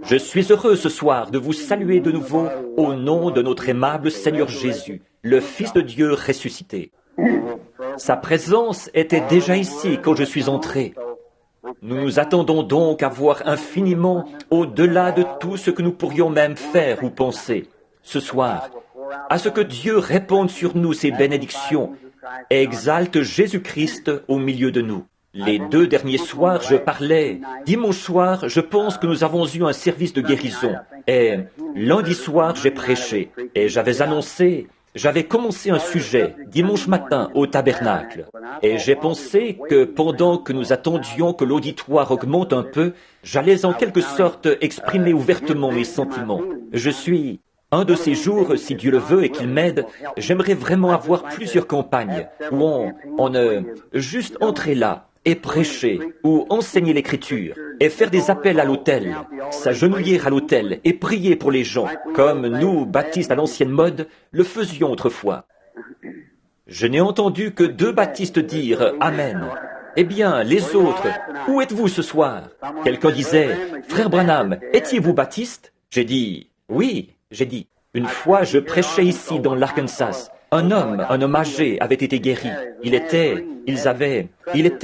Je suis heureux ce soir de vous saluer de nouveau au nom de notre aimable Seigneur Jésus, le Fils de Dieu ressuscité. Sa présence était déjà ici quand je suis entré. Nous nous attendons donc à voir infiniment au-delà de tout ce que nous pourrions même faire ou penser ce soir, à ce que Dieu répande sur nous ses bénédictions et exalte Jésus-Christ au milieu de nous. Les 2 derniers soirs, je parlais. Dimanche soir, je pense que nous avons eu un service de guérison. Et lundi soir, j'ai prêché. Et j'avais commencé un sujet dimanche matin au tabernacle. Et j'ai pensé que pendant que nous attendions que l'auditoire augmente un peu, j'allais en quelque sorte exprimer ouvertement mes sentiments. Je suis... Un de ces jours, si Dieu le veut et qu'il m'aide, j'aimerais vraiment avoir plusieurs campagnes où on juste entrer là et prêcher ou enseigner l'Écriture et faire des appels à l'autel, s'agenouiller à l'autel et prier pour les gens, comme nous, baptistes à l'ancienne mode, le faisions autrefois. Je n'ai entendu que 2 baptistes dire « Amen ». Eh bien, les autres, où êtes-vous ce soir? Quelqu'un disait « Frère Branham, étiez-vous baptiste ?» J'ai dit « Oui ». J'ai dit, une fois je prêchais ici dans l'Arkansas. Un homme âgé avait été guéri. Il était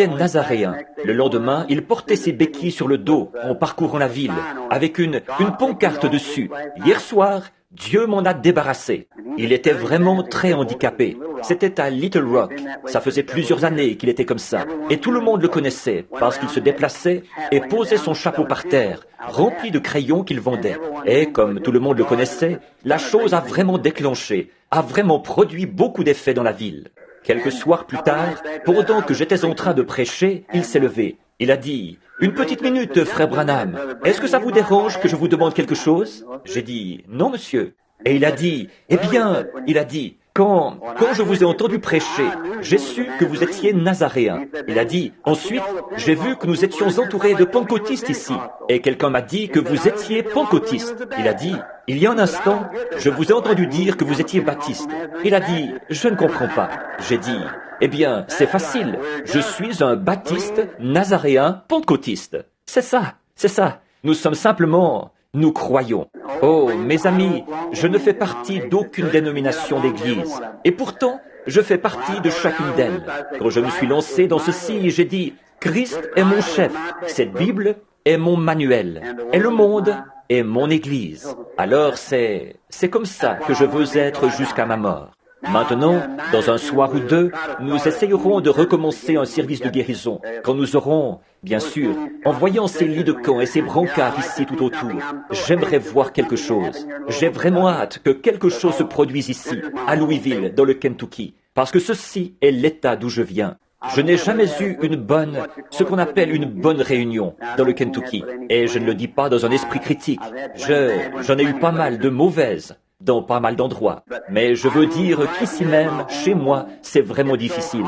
nazaréen. Le lendemain, il portait ses béquilles sur le dos en parcourant la ville, avec une pancarte dessus. Hier soir, Dieu m'en a débarrassé. Il était vraiment très handicapé. C'était à Little Rock. Ça faisait plusieurs années qu'il était comme ça. Et tout le monde le connaissait parce qu'il se déplaçait et posait son chapeau par terre, rempli de crayons qu'il vendait. Et comme tout le monde le connaissait, la chose a vraiment déclenché, a vraiment produit beaucoup d'effets dans la ville. Quelques soirs plus tard, pendant que j'étais en train de prêcher, il s'est levé. Il a dit « Une petite minute, frère Branham. Est-ce que ça vous dérange que je vous demande quelque chose ?» J'ai dit « Non, monsieur. » Et il a dit « Eh bien, il a dit, quand je vous ai entendu prêcher, j'ai su que vous étiez nazaréen. » Il a dit « Ensuite, j'ai vu que nous étions entourés de pentecôtistes ici. Et quelqu'un m'a dit que vous étiez pentecôtiste. » Il a dit « Il y a un instant, je vous ai entendu dire que vous étiez baptiste. » Il a dit « Je ne comprends pas. » J'ai dit « Eh bien, c'est facile. Je suis un baptiste, nazaréen, pentecôtiste. C'est ça, c'est ça. Nous sommes simplement... Nous croyons. Oh, mes amis, je ne fais partie d'aucune dénomination d'église. Et pourtant, je fais partie de chacune d'elles. Quand je me suis lancé dans ceci, j'ai dit, Christ est mon chef. Cette Bible est mon manuel. Et le monde est mon église. Alors c'est comme ça que je veux être jusqu'à ma mort. Maintenant, dans un soir ou 2, nous essayerons de recommencer un service de guérison, quand nous aurons, bien sûr, en voyant ces lits de camp et ces brancards ici tout autour, j'aimerais voir quelque chose. J'ai vraiment hâte que quelque chose se produise ici, à Louisville, dans le Kentucky, parce que ceci est l'état d'où je viens. Je n'ai jamais eu ce qu'on appelle une bonne réunion dans le Kentucky, et je ne le dis pas dans un esprit critique. J'en ai eu pas mal de mauvaises, dans pas mal d'endroits. Mais je veux dire qu'ici même, chez moi, c'est vraiment difficile.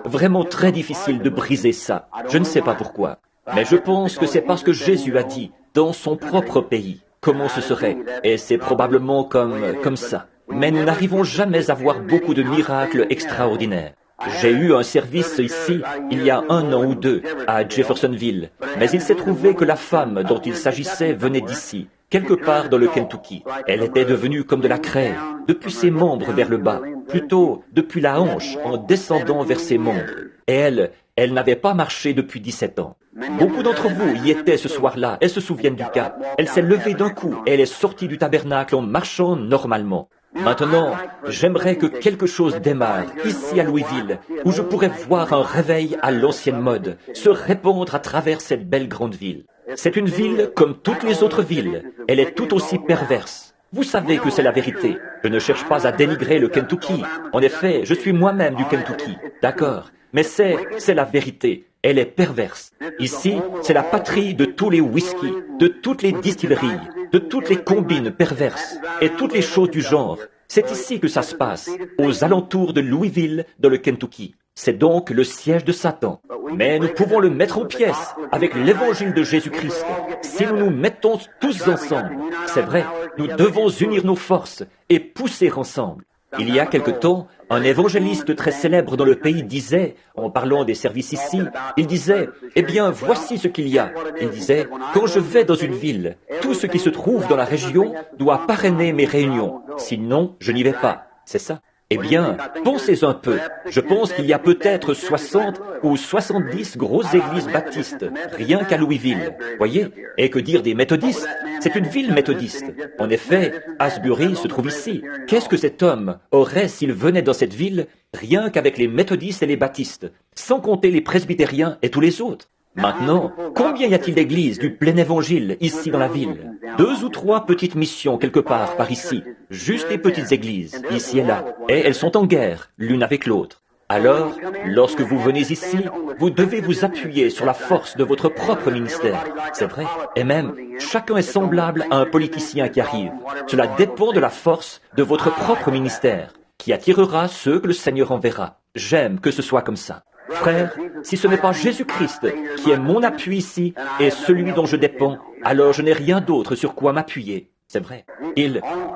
Vraiment très difficile de briser ça. Je ne sais pas pourquoi. Mais je pense que c'est parce que Jésus a dit, dans son propre pays, comment ce serait. Et c'est probablement comme ça. Mais nous n'arrivons jamais à voir beaucoup de miracles extraordinaires. J'ai eu un service ici, il y a 1 an ou 2, à Jeffersonville. Mais il s'est trouvé que la femme dont il s'agissait venait d'ici, quelque part dans le Kentucky. Elle était devenue comme de la craie, depuis ses membres vers le bas, plutôt depuis la hanche en descendant vers ses membres. Et elle n'avait pas marché depuis 17 ans. Beaucoup d'entre vous y étaient ce soir-là et se souviennent du cas. Elle s'est levée d'un coup et elle est sortie du tabernacle en marchant normalement. Maintenant, j'aimerais que quelque chose démarre ici à Louisville, où je pourrais voir un réveil à l'ancienne mode se répandre à travers cette belle grande ville. C'est une ville comme toutes les autres villes. Elle est tout aussi perverse. Vous savez que c'est la vérité. Je ne cherche pas à dénigrer le Kentucky. En effet, je suis moi-même du Kentucky. D'accord. Mais c'est la vérité. Elle est perverse. Ici, c'est la patrie de tous les whisky, de toutes les distilleries, de toutes les combines perverses et toutes les choses du genre. C'est ici que ça se passe, aux alentours de Louisville, dans le Kentucky. C'est donc le siège de Satan. Mais nous pouvons le mettre en pièces avec l'évangile de Jésus-Christ. Si nous nous mettons tous ensemble, c'est vrai, nous devons unir nos forces et pousser ensemble. Il y a quelque temps, un évangéliste très célèbre dans le pays disait, en parlant des services ici, il disait, « Eh bien, voici ce qu'il y a. » Il disait, « Quand je vais dans une ville, tout ce qui se trouve dans la région doit parrainer mes réunions. Sinon, je n'y vais pas. » C'est ça. Eh bien, pensez un peu. Je pense qu'il y a peut-être 60 ou 70 grosses églises baptistes, rien qu'à Louisville. Voyez? Et que dire des méthodistes? C'est une ville méthodiste. En effet, Asbury se trouve ici. Qu'est-ce que cet homme aurait s'il venait dans cette ville, rien qu'avec les méthodistes et les baptistes, sans compter les presbytériens et tous les autres? Maintenant, combien y a-t-il d'églises du plein évangile ici dans la ville? 2 ou 3 petites missions quelque part par ici, juste des petites églises, ici et là, et elles sont en guerre, l'une avec l'autre. Alors, lorsque vous venez ici, vous devez vous appuyer sur la force de votre propre ministère. C'est vrai. Et même, chacun est semblable à un politicien qui arrive. Cela dépend de la force de votre propre ministère, qui attirera ceux que le Seigneur enverra. J'aime que ce soit comme ça. Frère, si ce n'est pas Jésus-Christ qui est mon appui ici et celui dont je dépends, alors je n'ai rien d'autre sur quoi m'appuyer. C'est vrai.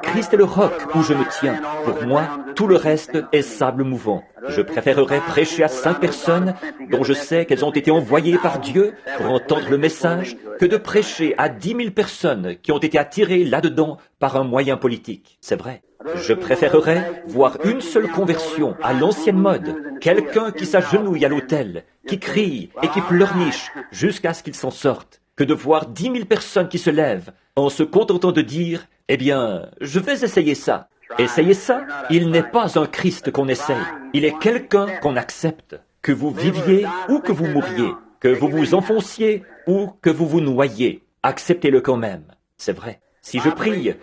Christ est le roc où je me tiens. Pour moi, tout le reste est sable mouvant. Je préférerais prêcher à 5 personnes dont je sais qu'elles ont été envoyées par Dieu pour entendre le message que de prêcher à 10 000 personnes qui ont été attirées là-dedans par un moyen politique. C'est vrai. Je préférerais voir une seule conversion à l'ancienne mode, quelqu'un qui s'agenouille à l'autel, qui crie et qui pleurniche jusqu'à ce qu'il s'en sorte, que de voir 10 000 personnes qui se lèvent en se contentant de dire « Eh bien, je vais essayer ça ». Essayer ça, il n'est pas un Christ qu'on essaye, il est quelqu'un qu'on accepte, que vous viviez ou que vous mouriez, que vous vous enfonciez ou que vous vous noyiez. Acceptez-le quand même, c'est vrai. Si je priais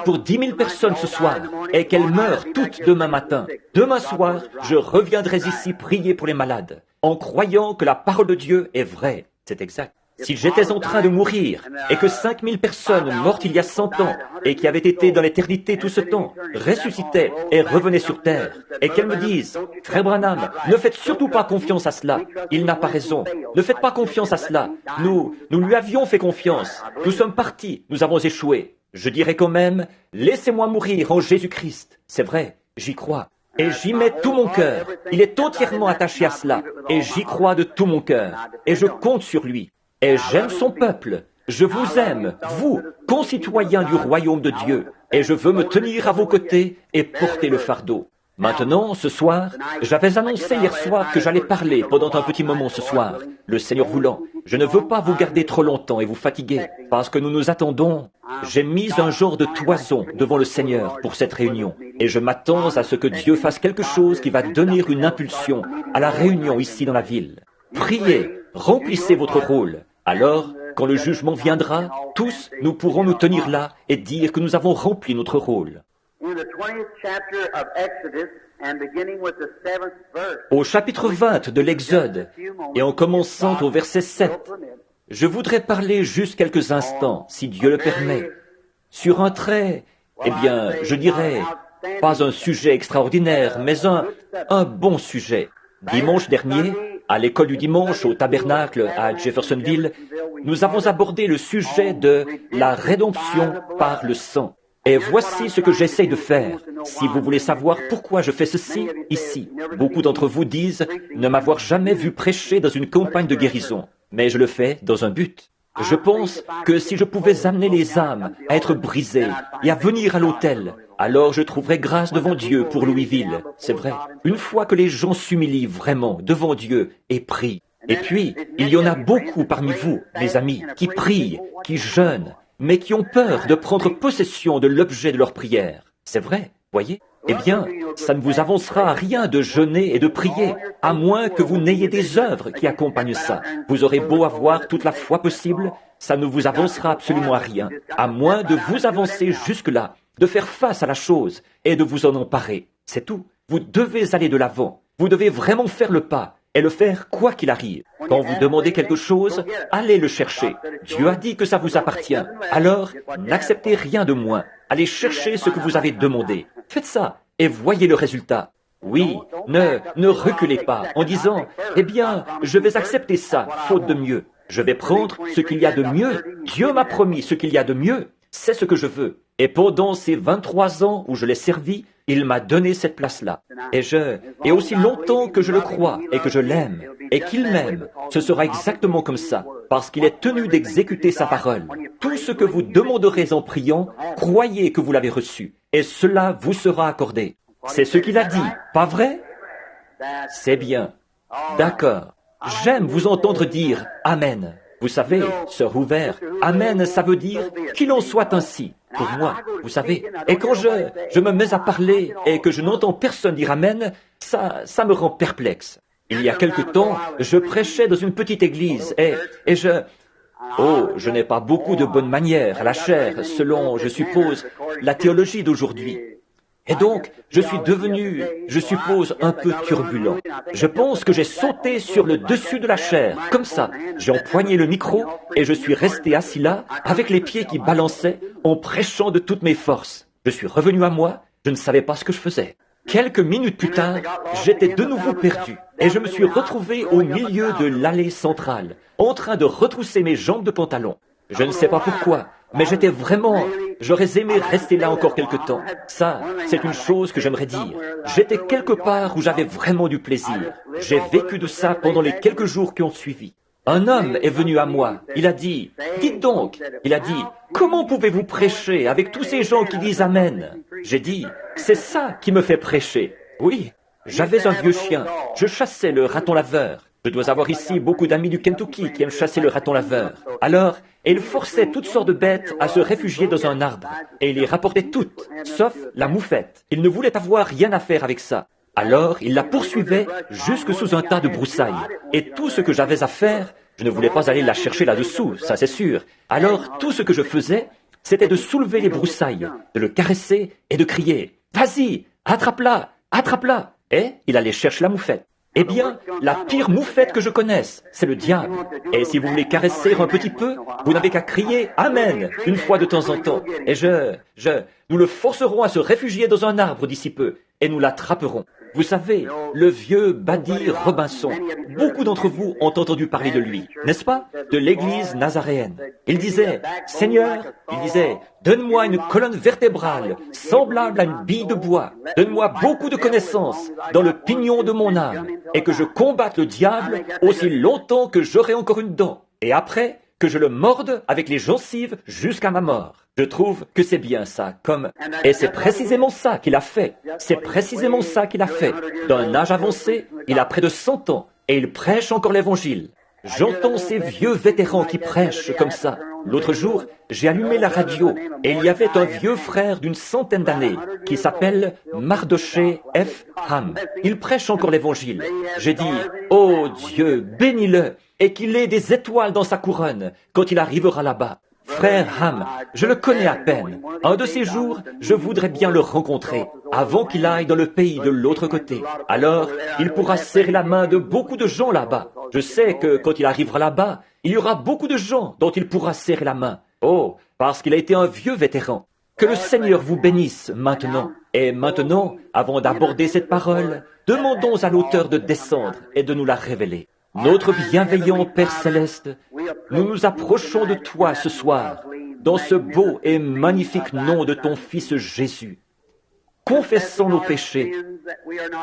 pour 10 000 personnes ce soir et qu'elles meurent toutes demain matin, demain soir, je reviendrai ici prier pour les malades, en croyant que la parole de Dieu est vraie. C'est exact. Si j'étais en train de mourir et que 5 000 personnes mortes il y a 100 ans et qui avaient été dans l'éternité tout ce temps ressuscitaient et revenaient sur terre et qu'elles me disent « Frère Branham, ne faites surtout pas confiance à cela. Il n'a pas raison. Ne faites pas confiance à cela. Nous lui avions fait confiance. Nous sommes partis. Nous avons échoué. » Je dirais quand même « Laissez-moi mourir en Jésus-Christ. » C'est vrai, j'y crois. Et j'y mets tout mon cœur. Il est entièrement attaché à cela. Et j'y crois de tout mon cœur. Et je compte sur lui. Et j'aime son peuple. Je vous aime, vous, concitoyens du royaume de Dieu, et je veux me tenir à vos côtés et porter le fardeau. Maintenant, ce soir, j'avais annoncé hier soir que j'allais parler pendant un petit moment ce soir, le Seigneur voulant. Je ne veux pas vous garder trop longtemps et vous fatiguer, parce que nous nous attendons. J'ai mis un genre de toison devant le Seigneur pour cette réunion, et je m'attends à ce que Dieu fasse quelque chose qui va donner une impulsion à la réunion ici dans la ville. Priez, remplissez votre rôle. Alors, quand le jugement viendra, tous, nous pourrons nous tenir là et dire que nous avons rempli notre rôle. Au chapitre 20 de l'Exode, et en commençant au verset 7, je voudrais parler juste quelques instants, si Dieu le permet, sur un trait, eh bien, je dirais, pas un sujet extraordinaire, mais un bon sujet. Dimanche dernier, à l'école du dimanche au tabernacle à Jeffersonville, nous avons abordé le sujet de la rédemption par le sang. Et voici ce que j'essaye de faire. Si vous voulez savoir pourquoi je fais ceci, ici, beaucoup d'entre vous disent ne m'avoir jamais vu prêcher dans une campagne de guérison. Mais je le fais dans un but. Je pense que si je pouvais amener les âmes à être brisées et à venir à l'autel, alors je trouverais grâce devant Dieu pour Louisville. C'est vrai. Une fois que les gens s'humilient vraiment devant Dieu et prient. Et puis, il y en a beaucoup parmi vous, les amis, qui prient, qui jeûnent, mais qui ont peur de prendre possession de l'objet de leur prière. C'est vrai, voyez? Eh bien, ça ne vous avancera à rien de jeûner et de prier, à moins que vous n'ayez des œuvres qui accompagnent ça. Vous aurez beau avoir toute la foi possible, ça ne vous avancera absolument à rien, à moins de vous avancer jusque-là, de faire face à la chose et de vous en emparer. C'est tout. Vous devez aller de l'avant. Vous devez vraiment faire le pas et le faire quoi qu'il arrive. Quand vous demandez quelque chose, allez le chercher. Dieu a dit que ça vous appartient. Alors, n'acceptez rien de moins. Allez chercher ce que vous avez demandé. Faites ça et voyez le résultat. Oui, ne reculez pas en disant « Eh bien, je vais accepter ça, faute de mieux. Je vais prendre ce qu'il y a de mieux. Dieu m'a promis ce qu'il y a de mieux. c'est ce que je veux. Et pendant ces 23 ans où je l'ai servi, il m'a donné cette place-là. Et aussi longtemps que je le crois et que je l'aime et qu'il m'aime, ce sera exactement comme ça, parce qu'il est tenu d'exécuter sa parole. Tout ce que vous demanderez en priant, croyez que vous l'avez reçu, et cela vous sera accordé. C'est ce qu'il a dit, pas vrai? C'est bien. D'accord. J'aime vous entendre dire « Amen ». Vous savez, sœur Hoover, « Amen », ça veut dire « qu'il en soit ainsi ». Pour moi, vous savez, et quand je me mets à parler et que je n'entends personne dire « Amen », ça me rend perplexe. Il y a quelque temps, je prêchais dans une petite église et je n'ai pas beaucoup de bonnes manières à la chair, selon, je suppose, la théologie d'aujourd'hui. Et donc, je suis devenu, je suppose, un peu turbulent. Je pense que j'ai sauté sur le dessus de la chair, comme ça. J'ai empoigné le micro et je suis resté assis là, avec les pieds qui balançaient, en prêchant de toutes mes forces. Je suis revenu à moi, je ne savais pas ce que je faisais. Quelques minutes plus tard, j'étais de nouveau perdu et je me suis retrouvé au milieu de l'allée centrale, en train de retrousser mes jambes de pantalon. Je ne sais pas pourquoi, mais j'aurais aimé rester là encore quelque temps. Ça, c'est une chose que j'aimerais dire. J'étais quelque part où j'avais vraiment du plaisir. J'ai vécu de ça pendant les quelques jours qui ont suivi. Un homme est venu à moi. Il a dit, dites donc, il a dit, comment pouvez-vous prêcher avec tous ces gens qui disent Amen? J'ai dit, c'est ça qui me fait prêcher. Oui, j'avais un vieux chien. Je chassais le raton laveur. Je dois avoir ici beaucoup d'amis du Kentucky qui aiment chasser le raton laveur. Alors, il forçait toutes sortes de bêtes à se réfugier dans un arbre. Et il les rapportait toutes, sauf la moufette. Il ne voulait avoir rien à faire avec ça. Alors, il la poursuivait jusque sous un tas de broussailles. Et tout ce que j'avais à faire, je ne voulais pas aller la chercher là-dessous, ça c'est sûr. Alors, tout ce que je faisais, c'était de soulever les broussailles, de le caresser et de crier « Vas-y, attrape-la, attrape-la !» Et il allait chercher la moufette. Eh bien, la pire moufette que je connaisse, c'est le diable. Et si vous voulez caresser un petit peu, vous n'avez qu'à crier « Amen » une fois de temps en temps. Et nous le forcerons à se réfugier dans un arbre d'ici peu, et nous l'attraperons. Vous savez, le vieux Buddy Robinson, beaucoup d'entre vous ont entendu parler de lui, n'est-ce pas? De l'église nazaréenne. Il disait, Seigneur, donne-moi une colonne vertébrale, semblable à une bille de bois. Donne-moi beaucoup de connaissances dans le pignon de mon âme, et que je combatte le diable aussi longtemps que j'aurai encore une dent. Et après, que je le morde avec les gencives jusqu'à ma mort. Je trouve que c'est bien ça, Et c'est précisément ça qu'il a fait. C'est précisément ça qu'il a fait. D'un âge avancé, il a près de 100 ans, et il prêche encore l'évangile. J'entends ces vieux vétérans qui prêchent comme ça. L'autre jour, j'ai allumé la radio, et il y avait un vieux frère d'une centaine d'années, qui s'appelle Mardoché F. Ham. Il prêche encore l'évangile. J'ai dit, oh Dieu, bénis-le, et qu'il ait des étoiles dans sa couronne, quand il arrivera là-bas. Frère Ham, je le connais à peine. Un de ces jours, je voudrais bien le rencontrer, avant qu'il aille dans le pays de l'autre côté. Alors, il pourra serrer la main de beaucoup de gens là-bas. Je sais que quand il arrivera là-bas, il y aura beaucoup de gens dont il pourra serrer la main. Oh, parce qu'il a été un vieux vétéran. Que le Seigneur vous bénisse maintenant. Et maintenant, avant d'aborder cette parole, demandons à l'auteur de descendre et de nous la révéler. Notre bienveillant Père Céleste, nous nous approchons de toi ce soir, dans ce beau et magnifique nom de ton Fils Jésus. Confessons nos péchés,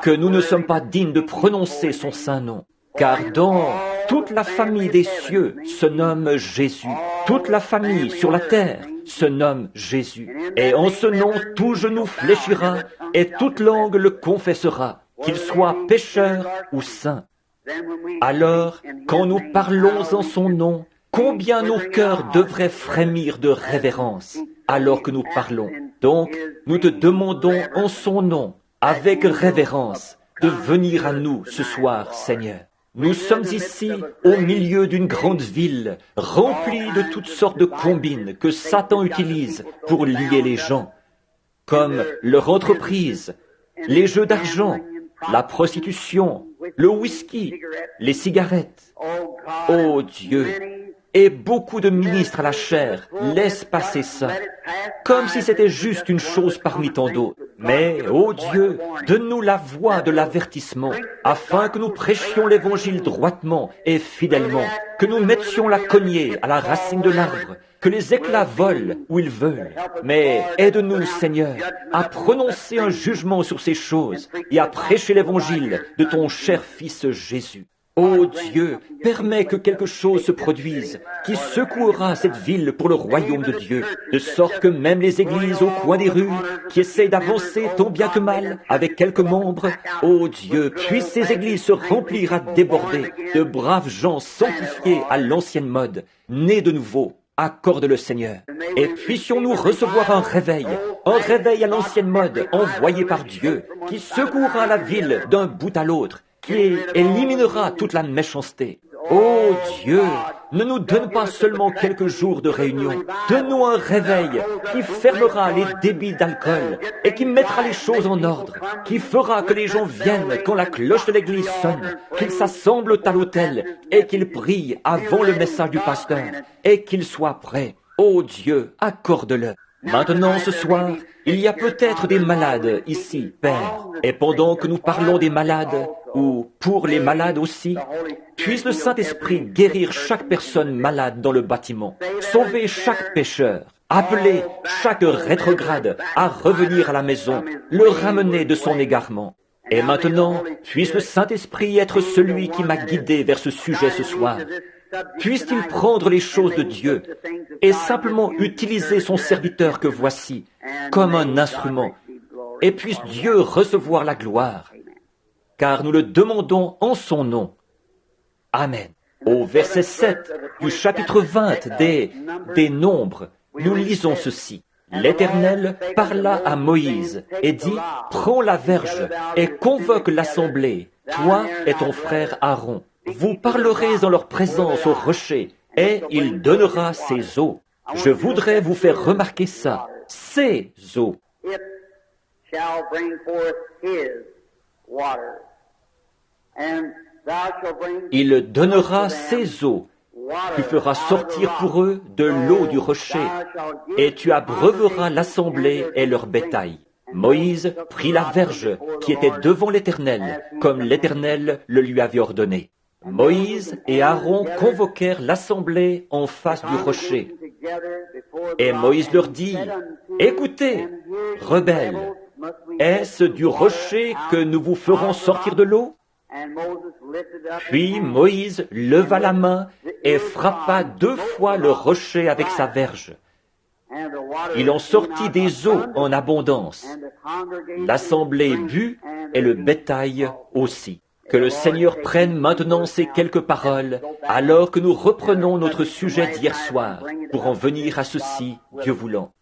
que nous ne sommes pas dignes de prononcer son saint nom, car dans toute la famille des cieux se nomme Jésus, toute la famille sur la terre se nomme Jésus, et en ce nom tout genou fléchira et toute langue le confessera, qu'il soit pécheur ou saint. Alors, quand nous parlons en son nom, combien nos cœurs devraient frémir de révérence alors que nous parlons. Donc, nous te demandons en son nom, avec révérence, de venir à nous ce soir, Seigneur. Nous sommes ici au milieu d'une grande ville, remplie de toutes sortes de combines que Satan utilise pour lier les gens, comme leur entreprise, les jeux d'argent, la prostitution, le whisky, les cigarettes. Oh Dieu, et beaucoup de ministres à la chair laissent passer ça, comme si c'était juste une chose parmi tant d'autres. Mais, ô Dieu, donne-nous la voix de l'avertissement, afin que nous prêchions l'Évangile droitement et fidèlement, que nous mettions la cognée à la racine de l'arbre, que les éclats volent où ils veulent. Mais aide-nous, Seigneur, à prononcer un jugement sur ces choses et à prêcher l'Évangile de ton cher Fils Jésus. Ô Dieu, permets que quelque chose se produise qui secouera cette ville pour le royaume de Dieu, de sorte que même les églises au coin des rues qui essayent d'avancer tant bien que mal avec quelques membres, ô Dieu, puissent ces églises se remplir à déborder de braves gens sanctifiés à l'ancienne mode, nés de nouveau. Accorde-le, Seigneur, et puissions-nous recevoir un réveil à l'ancienne mode envoyé par Dieu, qui secouera la ville d'un bout à l'autre, qui éliminera toute la méchanceté. Ô Dieu, ne nous donne pas seulement quelques jours de réunion, donne-nous un réveil qui fermera les débits d'alcool et qui mettra les choses en ordre, qui fera que les gens viennent quand la cloche de l'église sonne, qu'ils s'assemblent à l'autel et qu'ils prient avant le message du pasteur et qu'ils soient prêts. Ô Dieu, accorde-le. Maintenant, ce soir, il y a peut-être des malades ici, Père, et pendant que nous parlons des malades, ou pour les malades aussi, puisse le Saint-Esprit guérir chaque personne malade dans le bâtiment, sauver chaque pécheur, appeler chaque rétrograde à revenir à la maison, le ramener de son égarement. Et maintenant, puisse le Saint-Esprit être celui qui m'a guidé vers ce sujet ce soir. Puisse-t-il prendre les choses de Dieu et simplement utiliser son serviteur que voici comme un instrument, et puisse Dieu recevoir la gloire, car nous le demandons en son nom. Amen. Au verset 7 du chapitre 20 des Nombres, nous lisons ceci. L'Éternel parla à Moïse et dit, « Prends la verge et convoque l'assemblée, toi et ton frère Aaron. Vous parlerez en leur présence au rocher, et il donnera ses eaux. » Je voudrais vous faire remarquer ça, ces eaux. Il donnera ses eaux. Tu feras sortir pour eux de l'eau du rocher, et tu abreuveras l'assemblée et leur bétail. Moïse prit la verge qui était devant l'Éternel, comme l'Éternel le lui avait ordonné. Moïse et Aaron convoquèrent l'assemblée en face du rocher. Et Moïse leur dit, « Écoutez, rebelles, est-ce du rocher que nous vous ferons sortir de l'eau ?» Puis Moïse leva la main et frappa 2 fois le rocher avec sa verge. Il en sortit des eaux en abondance. L'assemblée but et le bétail aussi. Que le Seigneur prenne maintenant ces quelques paroles, alors que nous reprenons notre sujet d'hier soir, pour en venir à ceci, Dieu voulant.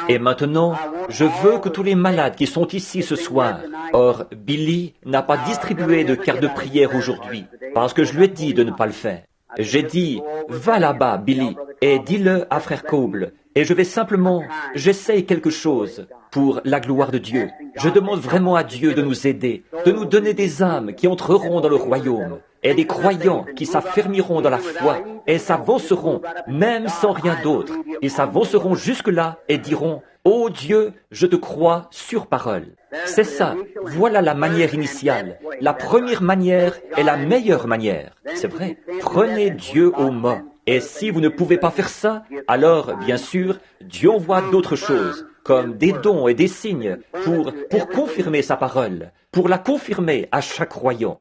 Et maintenant, je veux que tous les malades qui sont ici ce soir, or Billy n'a pas distribué de carte de prière aujourd'hui, parce que je lui ai dit de ne pas le faire. J'ai dit, va là-bas, Billy, et dis-le à frère Coble, et je vais simplement, j'essaye quelque chose pour la gloire de Dieu. Je demande vraiment à Dieu de nous aider, de nous donner des âmes qui entreront dans le royaume, et des croyants qui s'affermiront dans la foi, et s'avanceront, même sans rien d'autre. Ils s'avanceront jusque-là et diront, « Ô Dieu, je te crois sur parole. » C'est ça, voilà la manière initiale. La première manière est la meilleure manière. C'est vrai, prenez Dieu au mot. Et si vous ne pouvez pas faire ça, alors, bien sûr, Dieu envoie d'autres choses, comme des dons et des signes, pour confirmer sa parole, pour la confirmer à chaque croyant.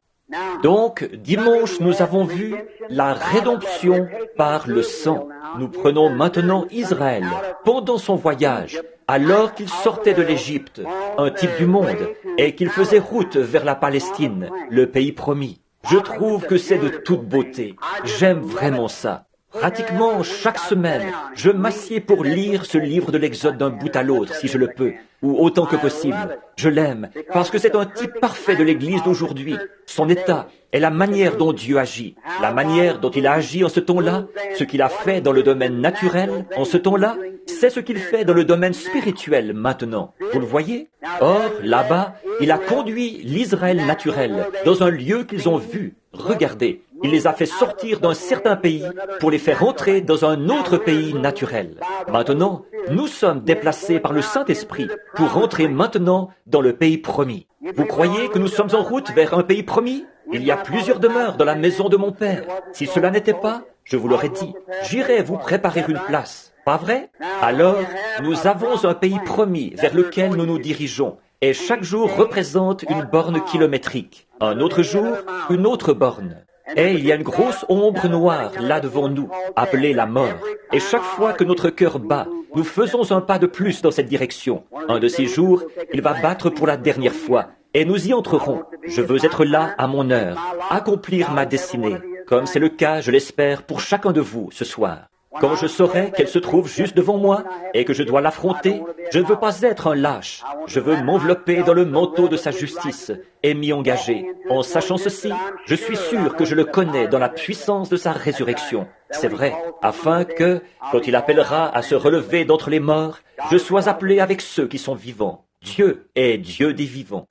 Donc, dimanche, nous avons vu la rédemption par le sang. Nous prenons maintenant Israël pendant son voyage, alors qu'il sortait de l'Égypte, un type du monde, et qu'il faisait route vers la Palestine, le pays promis. Je trouve que c'est de toute beauté. J'aime vraiment ça. Pratiquement chaque semaine, je m'assieds pour lire ce livre de l'Exode d'un bout à l'autre, si je le peux, ou autant que possible. Je l'aime, parce que c'est un type parfait de l'Église d'aujourd'hui. Son état et la manière dont Dieu agit, la manière dont il a agi en ce temps-là, ce qu'il a fait dans le domaine naturel en ce temps-là, c'est ce qu'il fait dans le domaine spirituel maintenant. Vous le voyez? Or, là-bas, il a conduit l'Israël naturel dans un lieu qu'ils ont vu. Regardez, Il les a fait sortir d'un certain pays pour les faire entrer dans un autre pays naturel. Maintenant, nous sommes déplacés par le Saint-Esprit pour entrer maintenant dans le pays promis. Vous croyez que nous sommes en route vers un pays promis? Il y a plusieurs demeures dans la maison de mon Père. Si cela n'était pas, je vous l'aurais dit, j'irai vous préparer une place. Pas vrai? Alors, nous avons un pays promis vers lequel nous nous dirigeons. Et chaque jour représente une borne kilométrique. Un autre jour, une autre borne. Et il y a une grosse ombre noire là devant nous, appelée la mort. Et chaque fois que notre cœur bat, nous faisons un pas de plus dans cette direction. Un de ces jours, il va battre pour la dernière fois. Et nous y entrerons. Je veux être là à mon heure, accomplir ma destinée, comme c'est le cas, je l'espère, pour chacun de vous ce soir. Quand je saurai qu'elle se trouve juste devant moi et que je dois l'affronter, je ne veux pas être un lâche. Je veux m'envelopper dans le manteau de sa justice et m'y engager. En sachant ceci, je suis sûr que je le connais dans la puissance de sa résurrection. C'est vrai, afin que, quand il appellera à se relever d'entre les morts, je sois appelé avec ceux qui sont vivants. Dieu est Dieu des vivants.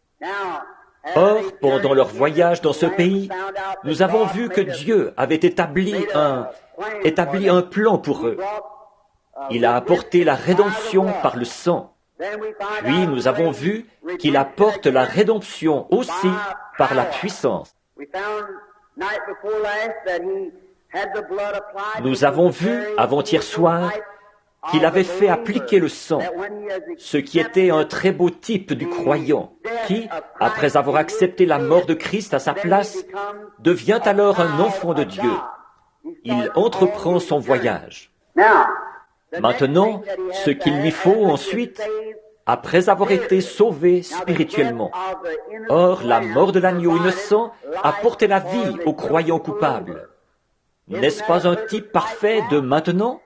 Or, pendant leur voyage dans ce pays, nous avons vu que Dieu avait établi un plan pour eux. Il a apporté la rédemption par le sang. Puis nous avons vu qu'il apporte la rédemption aussi par la puissance. Nous avons vu avant-hier soir qu'il avait fait appliquer le sang, ce qui était un très beau type du croyant, qui, après avoir accepté la mort de Christ à sa place, devient alors un enfant de Dieu. Il entreprend son voyage. Maintenant, ce qu'il lui faut ensuite, après avoir été sauvé spirituellement. Or, la mort de l'agneau innocent a porté la vie aux croyants coupables. N'est-ce pas un type parfait de maintenant?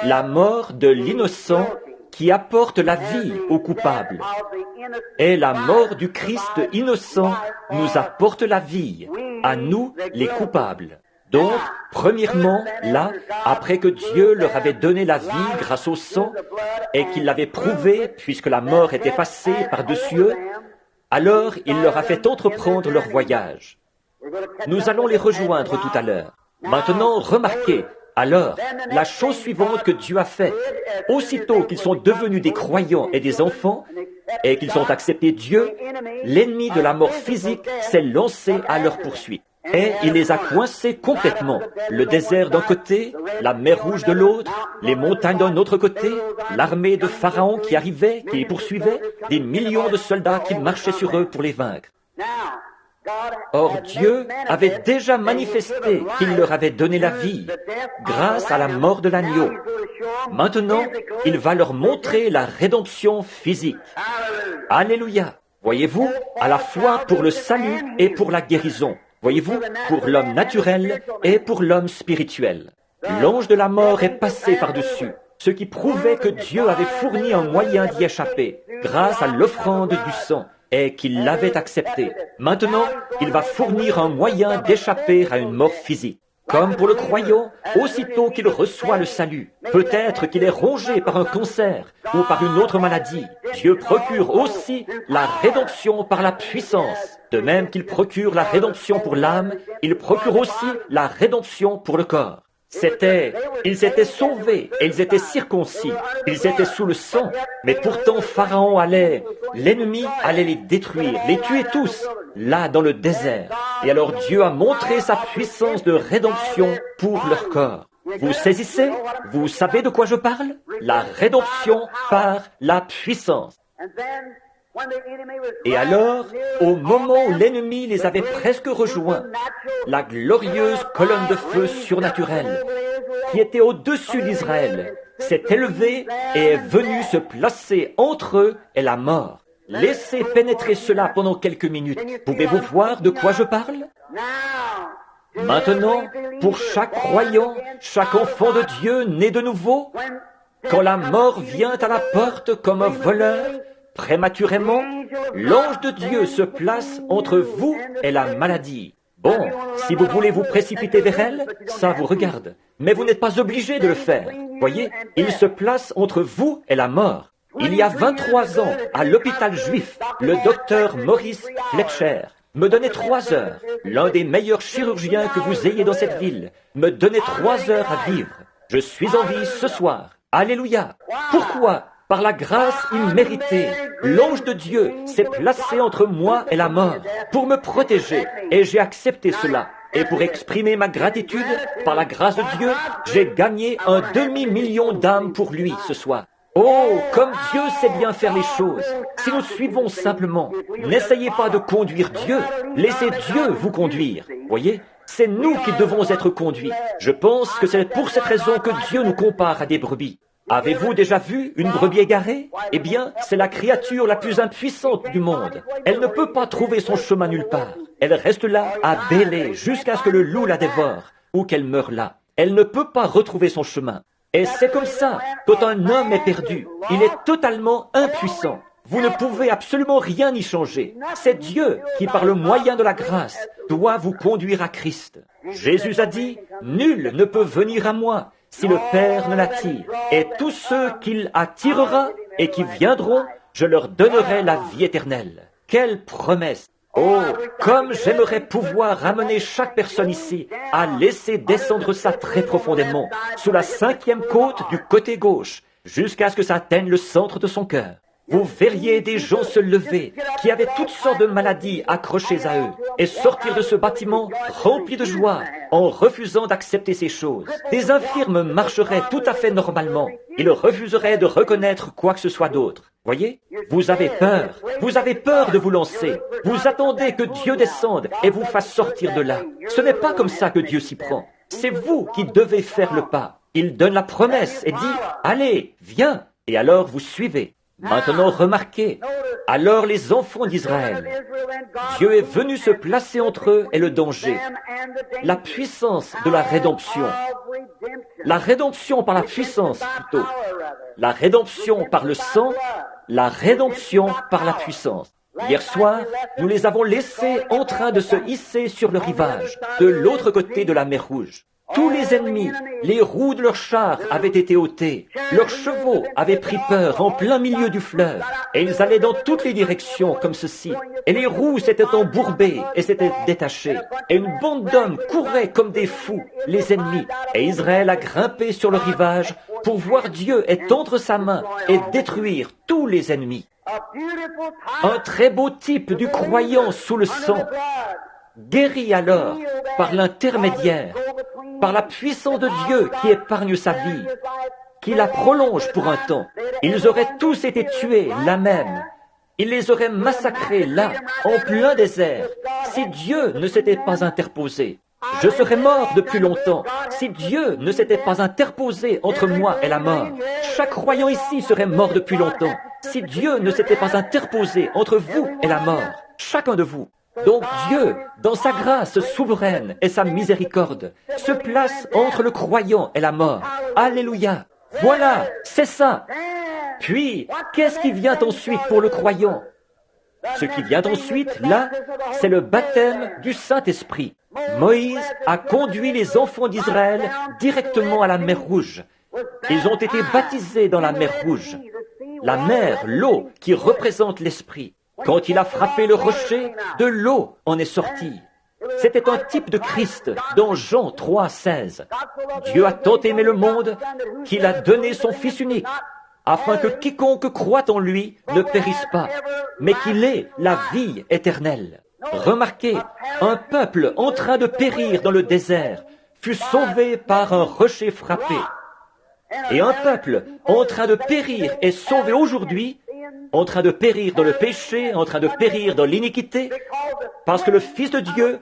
La mort de l'innocent qui apporte la vie aux coupables. Et la mort du Christ innocent nous apporte la vie, à nous les coupables. Donc, premièrement, là, après que Dieu leur avait donné la vie grâce au sang, et qu'il l'avait prouvé, puisque la mort était passée par-dessus eux, alors il leur a fait entreprendre leur voyage. Nous allons les rejoindre tout à l'heure. Maintenant, remarquez, alors, la chose suivante que Dieu a faite, aussitôt qu'ils sont devenus des croyants et des enfants, et qu'ils ont accepté Dieu, l'ennemi de la mort physique s'est lancé à leur poursuite. Et il les a coincés complètement. Le désert d'un côté, la mer Rouge de l'autre, les montagnes d'un autre côté, l'armée de Pharaon qui arrivait, qui les poursuivait, des millions de soldats qui marchaient sur eux pour les vaincre. Or Dieu avait déjà manifesté qu'il leur avait donné la vie grâce à la mort de l'agneau. Maintenant, il va leur montrer la rédemption physique. Alléluia! Voyez-vous, à la fois pour le salut et pour la guérison. Voyez-vous, pour l'homme naturel et pour l'homme spirituel. L'ange de la mort est passé par-dessus, ce qui prouvait que Dieu avait fourni un moyen d'y échapper grâce à l'offrande du sang et qu'il l'avait accepté. Maintenant, il va fournir un moyen d'échapper à une mort physique. Comme pour le croyant, aussitôt qu'il reçoit le salut, peut-être qu'il est rongé par un cancer ou par une autre maladie, Dieu procure aussi la rédemption par la puissance. De même qu'il procure la rédemption pour l'âme, il procure aussi la rédemption pour le corps. Ils étaient sauvés et ils étaient circoncis, ils étaient sous le sang, mais pourtant Pharaon l'ennemi allait les détruire, les tuer tous, là dans le désert. Et alors Dieu a montré sa puissance de rédemption pour leur corps. Vous saisissez? Vous savez de quoi je parle? La rédemption par la puissance. Et alors, au moment où l'ennemi les avait presque rejoints, la glorieuse colonne de feu surnaturelle, qui était au-dessus d'Israël, s'est élevée et est venue se placer entre eux et la mort. Laissez pénétrer cela pendant quelques minutes. Pouvez-vous voir de quoi je parle? Maintenant, pour chaque croyant, chaque enfant de Dieu né de nouveau, quand la mort vient à la porte comme un voleur, prématurément, l'ange de Dieu se place entre vous et la maladie. Bon, si vous voulez vous précipiter vers elle, ça vous regarde. Mais vous n'êtes pas obligé de le faire. Voyez, il se place entre vous et la mort. Il y a 23 ans, à l'hôpital juif, le docteur Maurice Fletcher me donnait 3 heures. L'un des meilleurs chirurgiens que vous ayez dans cette ville me donnait 3 heures à vivre. Je suis en vie ce soir. Alléluia. Pourquoi? Par la grâce imméritée, l'ange de Dieu s'est placé entre moi et la mort pour me protéger, et j'ai accepté cela. Et pour exprimer ma gratitude, par la grâce de Dieu, j'ai gagné un demi-million d'âmes pour lui ce soir. Oh, comme Dieu sait bien faire les choses. Si nous suivons simplement, n'essayez pas de conduire Dieu, laissez Dieu vous conduire. Voyez, c'est nous qui devons être conduits. Je pense que c'est pour cette raison que Dieu nous compare à des brebis. Avez-vous déjà vu une brebis égarée? Eh bien, c'est la créature la plus impuissante du monde. Elle ne peut pas trouver son chemin nulle part. Elle reste là à bêler jusqu'à ce que le loup la dévore ou qu'elle meure là. Elle ne peut pas retrouver son chemin. Et c'est comme ça, quand un homme est perdu, il est totalement impuissant. Vous ne pouvez absolument rien y changer. C'est Dieu qui, par le moyen de la grâce, doit vous conduire à Christ. Jésus a dit, « Nul ne peut venir à moi si le Père ne l'attire. Et tous ceux qu'il attirera et qui viendront, je leur donnerai la vie éternelle. » Quelle promesse! Oh, comme j'aimerais pouvoir ramener chaque personne ici à laisser descendre ça très profondément, sous la 5e côte du côté gauche, jusqu'à ce que ça atteigne le centre de son cœur. Vous verriez des gens se lever qui avaient toutes sortes de maladies accrochées à eux et sortir de ce bâtiment rempli de joie en refusant d'accepter ces choses. Des infirmes marcheraient tout à fait normalement. Ils refuseraient de reconnaître quoi que ce soit d'autre. Voyez, vous avez peur de vous lancer. Vous attendez que Dieu descende et vous fasse sortir de là. Ce n'est pas comme ça que Dieu s'y prend. C'est vous qui devez faire le pas. Il donne la promesse et dit, allez, viens, et alors vous suivez. Maintenant, remarquez, alors les enfants d'Israël, Dieu est venu se placer entre eux et le danger, la puissance de la rédemption par la puissance plutôt, la rédemption par le sang, la rédemption par la puissance. Hier soir, nous les avons laissés en train de se hisser sur le rivage, de l'autre côté de la mer Rouge. Tous les ennemis, les roues de leurs chars avaient été ôtées. Leurs chevaux avaient pris peur en plein milieu du fleuve. Et ils allaient dans toutes les directions comme ceci. Et les roues s'étaient embourbées et s'étaient détachées. Et une bande d'hommes courait comme des fous, les ennemis. Et Israël a grimpé sur le rivage pour voir Dieu étendre sa main et détruire tous les ennemis. Un très beau type du croyant sous le sang, guéri alors par l'intermédiaire, par la puissance de Dieu qui épargne sa vie, qui la prolonge pour un temps. Ils auraient tous été tués là même. Il les aurait massacrés là, en plein désert, si Dieu ne s'était pas interposé. Je serais mort depuis longtemps si Dieu ne s'était pas interposé entre moi et la mort. Chaque croyant ici serait mort depuis longtemps si Dieu ne s'était pas interposé entre vous et la mort. Chacun de vous. Donc Dieu, dans sa grâce souveraine et sa miséricorde, se place entre le croyant et la mort. Alléluia! Voilà, c'est ça. Puis, qu'est-ce qui vient ensuite pour le croyant? Ce qui vient ensuite, là, c'est le baptême du Saint-Esprit. Moïse a conduit les enfants d'Israël directement à la mer Rouge. Ils ont été baptisés dans la mer Rouge. La mer, l'eau, qui représente l'Esprit. Quand il a frappé le rocher, de l'eau en est sortie. C'était un type de Christ dans Jean 3,16. Dieu a tant aimé le monde qu'il a donné son Fils unique, afin que quiconque croit en lui ne périsse pas, mais qu'il ait la vie éternelle. Remarquez, un peuple en train de périr dans le désert fut sauvé par un rocher frappé. Et un peuple en train de périr est sauvé aujourd'hui, en train de périr dans le péché, en train de périr dans l'iniquité, parce que le Fils de Dieu,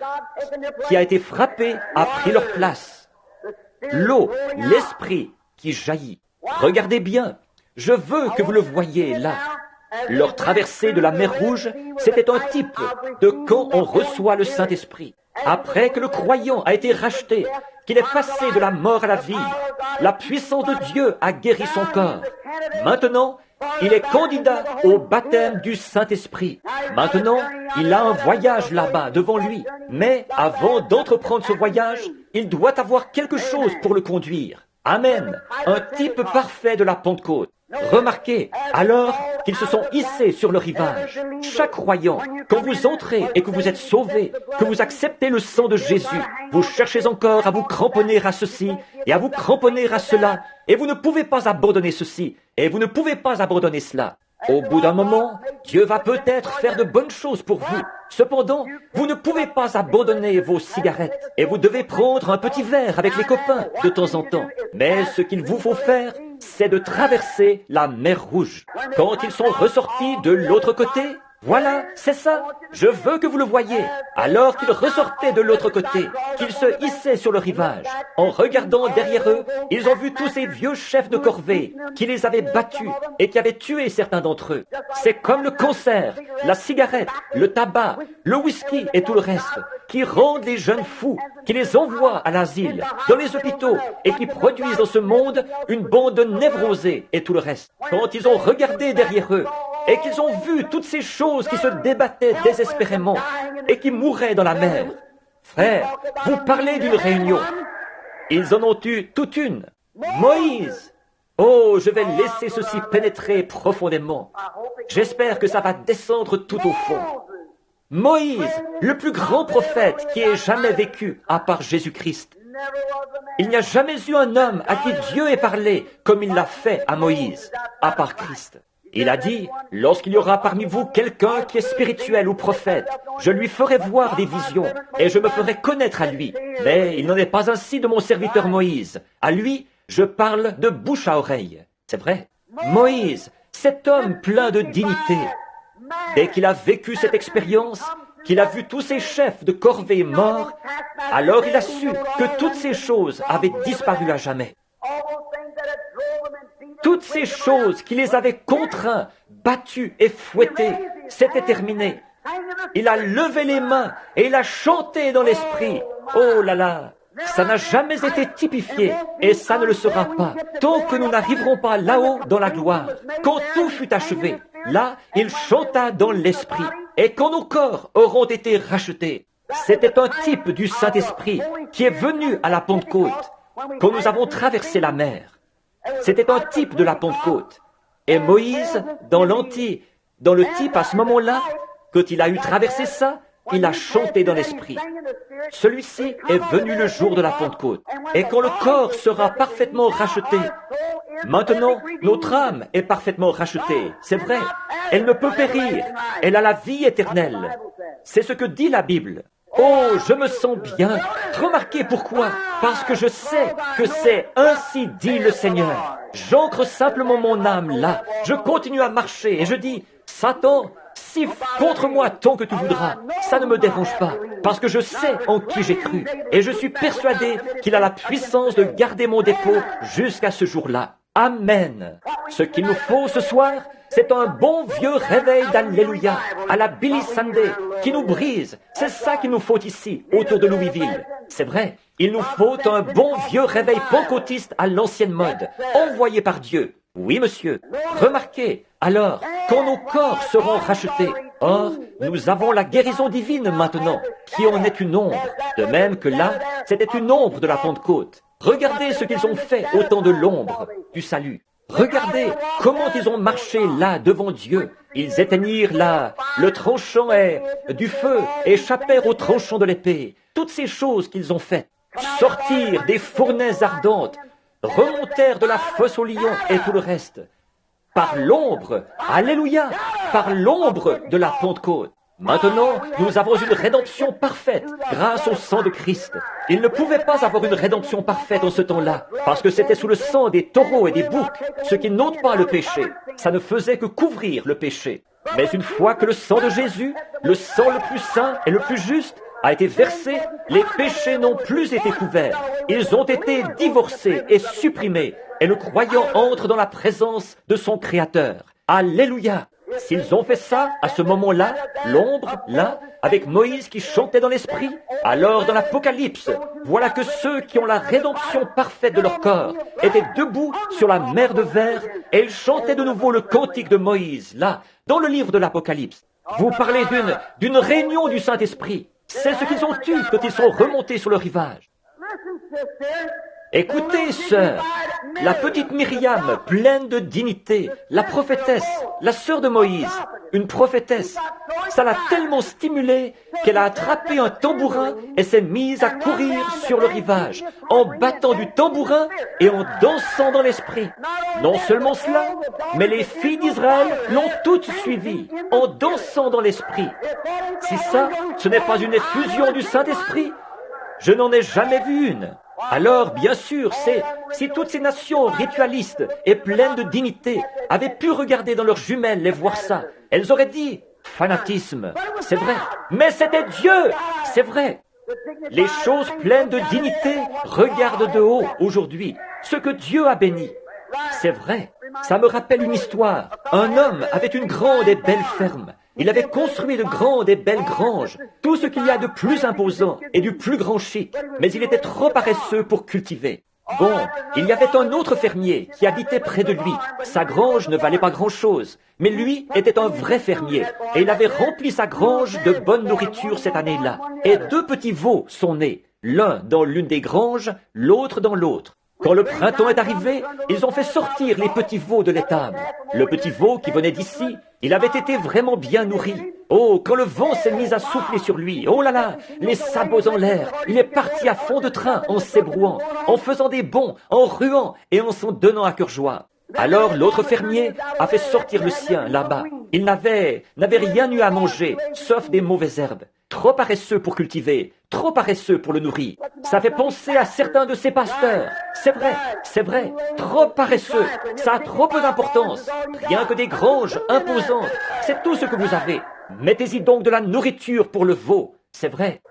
qui a été frappé, a pris leur place. L'eau, l'Esprit qui jaillit. Regardez bien, je veux que vous le voyiez là. Leur traversée de la mer Rouge, c'était un type de quand on reçoit le Saint-Esprit. Après que le croyant a été racheté, qu'il est passé de la mort à la vie, la puissance de Dieu a guéri son corps. Maintenant, il est candidat au baptême du Saint-Esprit. Maintenant, il a un voyage là-bas devant lui. Mais avant d'entreprendre ce voyage, il doit avoir quelque chose pour le conduire. Amen. Un type parfait de la Pentecôte. Remarquez, alors qu'ils se sont hissés sur le rivage, chaque croyant, quand vous entrez et que vous êtes sauvés, que vous acceptez le sang de Jésus, vous cherchez encore à vous cramponner à ceci et à vous cramponner à cela, et vous ne pouvez pas abandonner ceci, et vous ne pouvez pas abandonner cela. Au bout d'un moment, Dieu va peut-être faire de bonnes choses pour vous. Cependant, vous ne pouvez pas abandonner vos cigarettes et vous devez prendre un petit verre avec les copains de temps en temps. Mais ce qu'il vous faut faire, c'est de traverser la mer Rouge. Quand ils sont ressortis de l'autre côté, voilà, c'est ça. Je veux que vous le voyiez. Alors qu'ils ressortaient de l'autre côté, qu'ils se hissaient sur le rivage, en regardant derrière eux, ils ont vu tous ces vieux chefs de corvée qui les avaient battus et qui avaient tué certains d'entre eux. C'est comme le cancer, la cigarette, le tabac, le whisky et tout le reste, qui rendent les jeunes fous, qui les envoient à l'asile, dans les hôpitaux et qui produisent dans ce monde une bande névrosée et tout le reste. Quand ils ont regardé derrière eux, et qu'ils ont vu toutes ces choses qui se débattaient désespérément et qui mouraient dans la mer. Frère, vous parlez d'une réunion. Ils en ont eu toute une. Moïse. Oh, je vais laisser ceci pénétrer profondément. J'espère que ça va descendre tout au fond. Moïse, le plus grand prophète qui ait jamais vécu à part Jésus-Christ. Il n'y a jamais eu un homme à qui Dieu ait parlé comme il l'a fait à Moïse, à part Christ. Il a dit, lorsqu'il y aura parmi vous quelqu'un qui est spirituel ou prophète, je lui ferai voir des visions et je me ferai connaître à lui. Mais il n'en est pas ainsi de mon serviteur Moïse. À lui, je parle de bouche à oreille. C'est vrai. Moïse, cet homme plein de dignité, dès qu'il a vécu cette expérience, qu'il a vu tous ces chefs de corvée morts, alors il a su que toutes ces choses avaient disparu à jamais. Toutes ces choses qui les avaient contraints, battus et fouettés, c'était terminé. Il a levé les mains et il a chanté dans l'esprit. Oh là là, ça n'a jamais été typifié et ça ne le sera pas tant que nous n'arriverons pas là-haut dans la gloire. Quand tout fut achevé, là, il chanta dans l'esprit. Et quand nos corps auront été rachetés, c'était un type du Saint-Esprit qui est venu à la Pentecôte quand nous avons traversé la mer. C'était un type de la Pentecôte. Et Moïse, dans le type à ce moment-là, quand il a eu traversé ça, il a chanté dans l'esprit. Celui-ci est venu le jour de la Pentecôte. Et quand le corps sera parfaitement racheté, maintenant, notre âme est parfaitement rachetée. C'est vrai, elle ne peut périr. Elle a la vie éternelle. C'est ce que dit la Bible. Oh, je me sens bien. Remarquez pourquoi. Parce que je sais que c'est ainsi dit le Seigneur. J'ancre simplement mon âme là. Je continue à marcher et je dis, Satan, siffle contre moi tant que tu voudras. Ça ne me dérange pas. Parce que je sais en qui j'ai cru. Et je suis persuadé qu'il a la puissance de garder mon dépôt jusqu'à ce jour-là. Amen. Ce qu'il nous faut ce soir, c'est un bon vieux réveil d'Alléluia à la Billy Sunday qui nous brise. C'est ça qu'il nous faut ici, autour de Louisville. C'est vrai, il nous faut un bon vieux réveil pentecôtiste à l'ancienne mode, envoyé par Dieu. Oui, monsieur. Remarquez, alors, quand nos corps seront rachetés, or, nous avons la guérison divine maintenant, qui en est une ombre. De même que là, c'était une ombre de la Pentecôte. Regardez ce qu'ils ont fait au temps de l'ombre du salut. Regardez comment ils ont marché là devant Dieu. Ils éteignirent là le tranchant du feu, échappèrent au tranchant de l'épée. Toutes ces choses qu'ils ont faites. Sortir des fournaises ardentes, remontèrent de la fosse au lion et tout le reste. Par l'ombre, alléluia, par l'ombre de la Pentecôte. Maintenant, nous avons une rédemption parfaite grâce au sang de Christ. Il ne pouvait pas avoir une rédemption parfaite en ce temps-là, parce que c'était sous le sang des taureaux et des boucs, ce qui n'ôte pas le péché. Ça ne faisait que couvrir le péché. Mais une fois que le sang de Jésus, le sang le plus saint et le plus juste, a été versé, les péchés n'ont plus été couverts. Ils ont été divorcés et supprimés, et le croyant entre dans la présence de son Créateur. Alléluia! S'ils ont fait ça, à ce moment-là, l'ombre, là, avec Moïse qui chantait dans l'esprit, alors dans l'Apocalypse, voilà que ceux qui ont la rédemption parfaite de leur corps étaient debout sur la mer de verre et ils chantaient de nouveau le cantique de Moïse, là, dans le livre de l'Apocalypse. Vous parlez d'une réunion du Saint-Esprit. C'est ce qu'ils ont eu quand ils sont remontés sur le rivage. Écoutez, sœurs, La petite Myriam, pleine de dignité, la prophétesse, la sœur de Moïse, une prophétesse, ça l'a tellement stimulée qu'elle a attrapé un tambourin et s'est mise à courir sur le rivage, en battant du tambourin et en dansant dans l'esprit. Non seulement cela, mais les filles d'Israël l'ont toutes suivie, en dansant dans l'esprit. Si ça, ce n'est pas une effusion du Saint-Esprit, je n'en ai jamais vu une. Alors, bien sûr, si toutes ces nations ritualistes et pleines de dignité avaient pu regarder dans leurs jumelles et voir ça, elles auraient dit « fanatisme », c'est vrai. Mais c'était Dieu, c'est vrai. Les choses pleines de dignité regardent de haut aujourd'hui ce que Dieu a béni. C'est vrai. Ça me rappelle une histoire. Un homme avait une grande et belle ferme. Il avait construit de grandes et belles granges, tout ce qu'il y a de plus imposant et du plus grand chic, mais il était trop paresseux pour cultiver. Bon, il y avait un autre fermier qui habitait près de lui. Sa grange ne valait pas grand-chose, mais lui était un vrai fermier, et il avait rempli sa grange de bonne nourriture cette année-là. Et 2 petits veaux sont nés, l'un dans l'une des granges, l'autre dans l'autre. Quand le printemps est arrivé, ils ont fait sortir les petits veaux de l'étable. Le petit veau qui venait d'ici, il avait été vraiment bien nourri. Oh, quand le vent s'est mis à souffler sur lui, oh là là, les sabots en l'air, il est parti à fond de train en s'ébrouant, en faisant des bonds, en ruant et en s'en donnant à cœur joie. Alors l'autre fermier a fait sortir le sien là-bas. Il n'avait rien eu à manger, sauf des mauvaises herbes. Trop paresseux pour cultiver, trop paresseux pour le nourrir. Ça fait penser à certains de ces pasteurs. C'est vrai, trop paresseux. Ça a trop peu d'importance. Rien que des granges imposantes. C'est tout ce que vous avez. Mettez-y donc de la nourriture pour le veau. C'est vrai.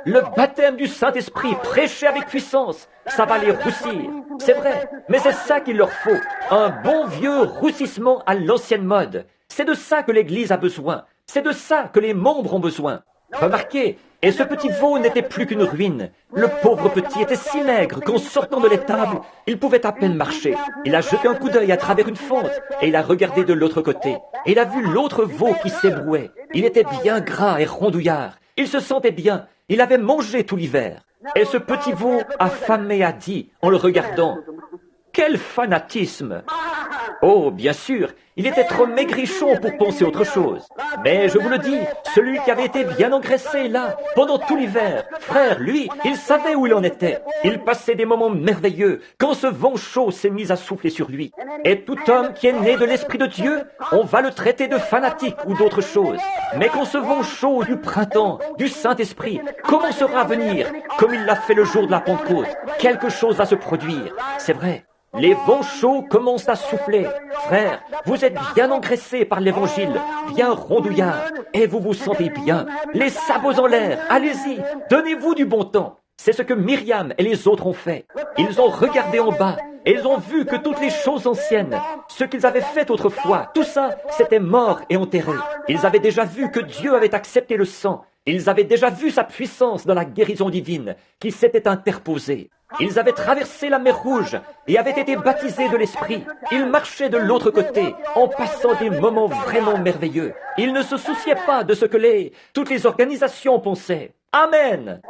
Le baptême du Saint-Esprit prêché avec puissance, ça va les roussir. C'est vrai, mais c'est ça qu'il leur faut. Un bon vieux roussissement à l'ancienne mode. C'est de ça que l'Église a besoin. C'est de ça que les membres ont besoin. Remarquez, et ce petit veau n'était plus qu'une ruine. Le pauvre petit était si maigre qu'en sortant de l'étable, il pouvait à peine marcher. Il a jeté un coup d'œil à travers une fente et il a regardé de l'autre côté. Et il a vu l'autre veau qui s'ébrouait. Il était bien gras et rondouillard. Il se sentait bien. Il avait mangé tout l'hiver. Et ce petit veau affamé a dit, en le regardant, « Quel fanatisme !» Oh, bien sûr, il était trop maigrichon pour penser autre chose. Mais je vous le dis, celui qui avait été bien engraissé là, pendant tout l'hiver, frère, lui, il savait où il en était. Il passait des moments merveilleux quand ce vent chaud s'est mis à souffler sur lui. Et tout homme qui est né de l'Esprit de Dieu, on va le traiter de fanatique ou d'autre chose. Mais quand ce vent chaud du printemps, du Saint-Esprit, commencera à venir, comme il l'a fait le jour de la Pentecôte, quelque chose va se produire. C'est vrai. Les vents chauds commencent à souffler. Frère, vous êtes bien engraissés par l'Évangile, bien rondouillard, et vous vous sentez bien. Les sabots en l'air, allez-y, donnez-vous du bon temps. C'est ce que Myriam et les autres ont fait. Ils ont regardé en bas, et ils ont vu que toutes les choses anciennes, ce qu'ils avaient fait autrefois, tout ça, c'était mort et enterré. Ils avaient déjà vu que Dieu avait accepté le sang. Ils avaient déjà vu sa puissance dans la guérison divine qui s'était interposée. Ils avaient traversé la mer Rouge et avaient été baptisés de l'Esprit. Ils marchaient de l'autre côté en passant des moments vraiment merveilleux. Ils ne se souciaient pas de ce que toutes les organisations pensaient. Amen.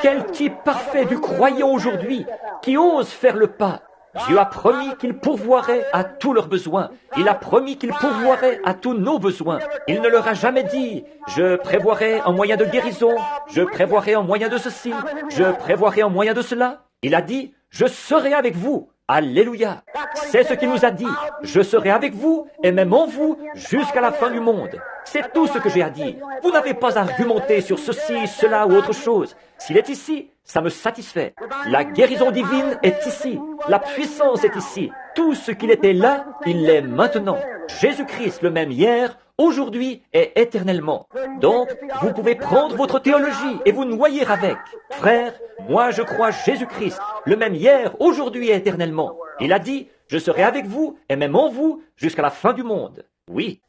Quel type parfait du croyant aujourd'hui qui ose faire le pas. Dieu a promis qu'il pourvoirait à tous leurs besoins. Il a promis qu'il pourvoirait à tous nos besoins. Il ne leur a jamais dit « Je prévoirai un moyen de guérison, je prévoirai un moyen de ceci, je prévoirai un moyen de cela. » Il a dit « Je serai avec vous. » Alléluia. C'est ce qu'il nous a dit. Je serai avec vous et même en vous jusqu'à la fin du monde. C'est tout ce que j'ai à dire. Vous n'avez pas à argumenter sur ceci, cela ou autre chose. S'il est ici, ça me satisfait. La guérison divine est ici. La puissance est ici. Tout ce qu'il était là, il l'est maintenant. Jésus-Christ le même hier, aujourd'hui et éternellement. Donc, vous pouvez prendre votre théologie et vous noyer avec. Frère, moi je crois Jésus-Christ, le même hier, aujourd'hui et éternellement. Il a dit, je serai avec vous et même en vous jusqu'à la fin du monde. Oui.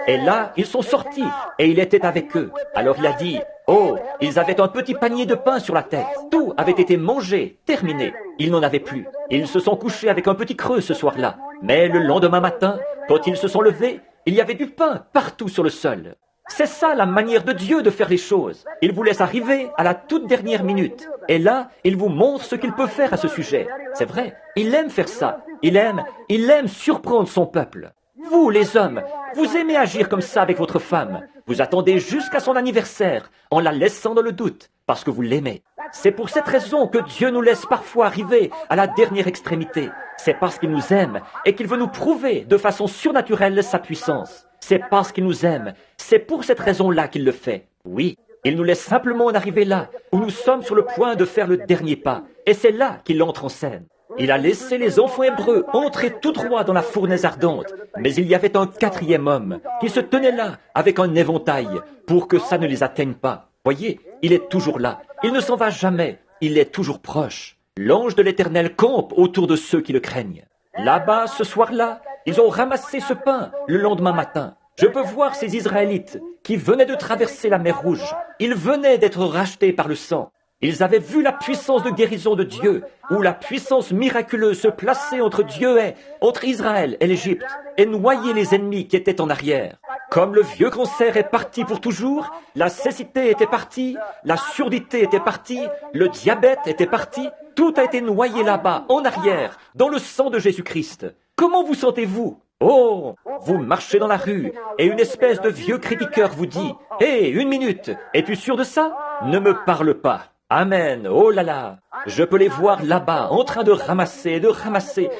Et là, ils sont sortis et il était avec eux. Alors il a dit, oh, ils avaient un petit panier de pain sur la tête. Tout avait été mangé, terminé. Ils n'en avaient plus. Ils se sont couchés avec un petit creux ce soir-là. Mais le lendemain matin, quand ils se sont levés, il y avait du pain partout sur le sol. C'est ça la manière de Dieu de faire les choses. Il vous laisse arriver à la toute dernière minute. Et là, il vous montre ce qu'il peut faire à ce sujet. C'est vrai, il aime faire ça. Il aime surprendre son peuple. Vous, les hommes, vous aimez agir comme ça avec votre femme. Vous attendez jusqu'à son anniversaire, en la laissant dans le doute, parce que vous l'aimez. C'est pour cette raison que Dieu nous laisse parfois arriver à la dernière extrémité. C'est parce qu'il nous aime et qu'il veut nous prouver de façon surnaturelle sa puissance. C'est parce qu'il nous aime. C'est pour cette raison-là qu'il le fait. Oui, il nous laisse simplement en arriver là, où nous sommes sur le point de faire le dernier pas. Et c'est là qu'il entre en scène. Il a laissé les enfants hébreux entrer tout droit dans la fournaise ardente. Mais il y avait un quatrième homme qui se tenait là avec un éventail pour que ça ne les atteigne pas. Voyez, il est toujours là. Il ne s'en va jamais. Il est toujours proche. L'ange de l'Éternel campe autour de ceux qui le craignent. Là-bas, ce soir-là, ils ont ramassé ce pain le lendemain matin. Je peux voir ces Israélites qui venaient de traverser la mer Rouge. Ils venaient d'être rachetés par le sang. Ils avaient vu la puissance de guérison de Dieu, où la puissance miraculeuse se plaçait entre Dieu et entre Israël et l'Égypte, et noyait les ennemis qui étaient en arrière. Comme le vieux cancer est parti pour toujours, la cécité était partie, la surdité était partie, le diabète était parti, tout a été noyé là-bas, en arrière, dans le sang de Jésus-Christ. Comment vous sentez-vous? Oh, vous marchez dans la rue et une espèce de vieux critiqueur vous dit « Hé, une minute, es-tu sûr de ça? Ne me parle pas. » Amen, oh là là, je peux les voir là-bas en train de ramasser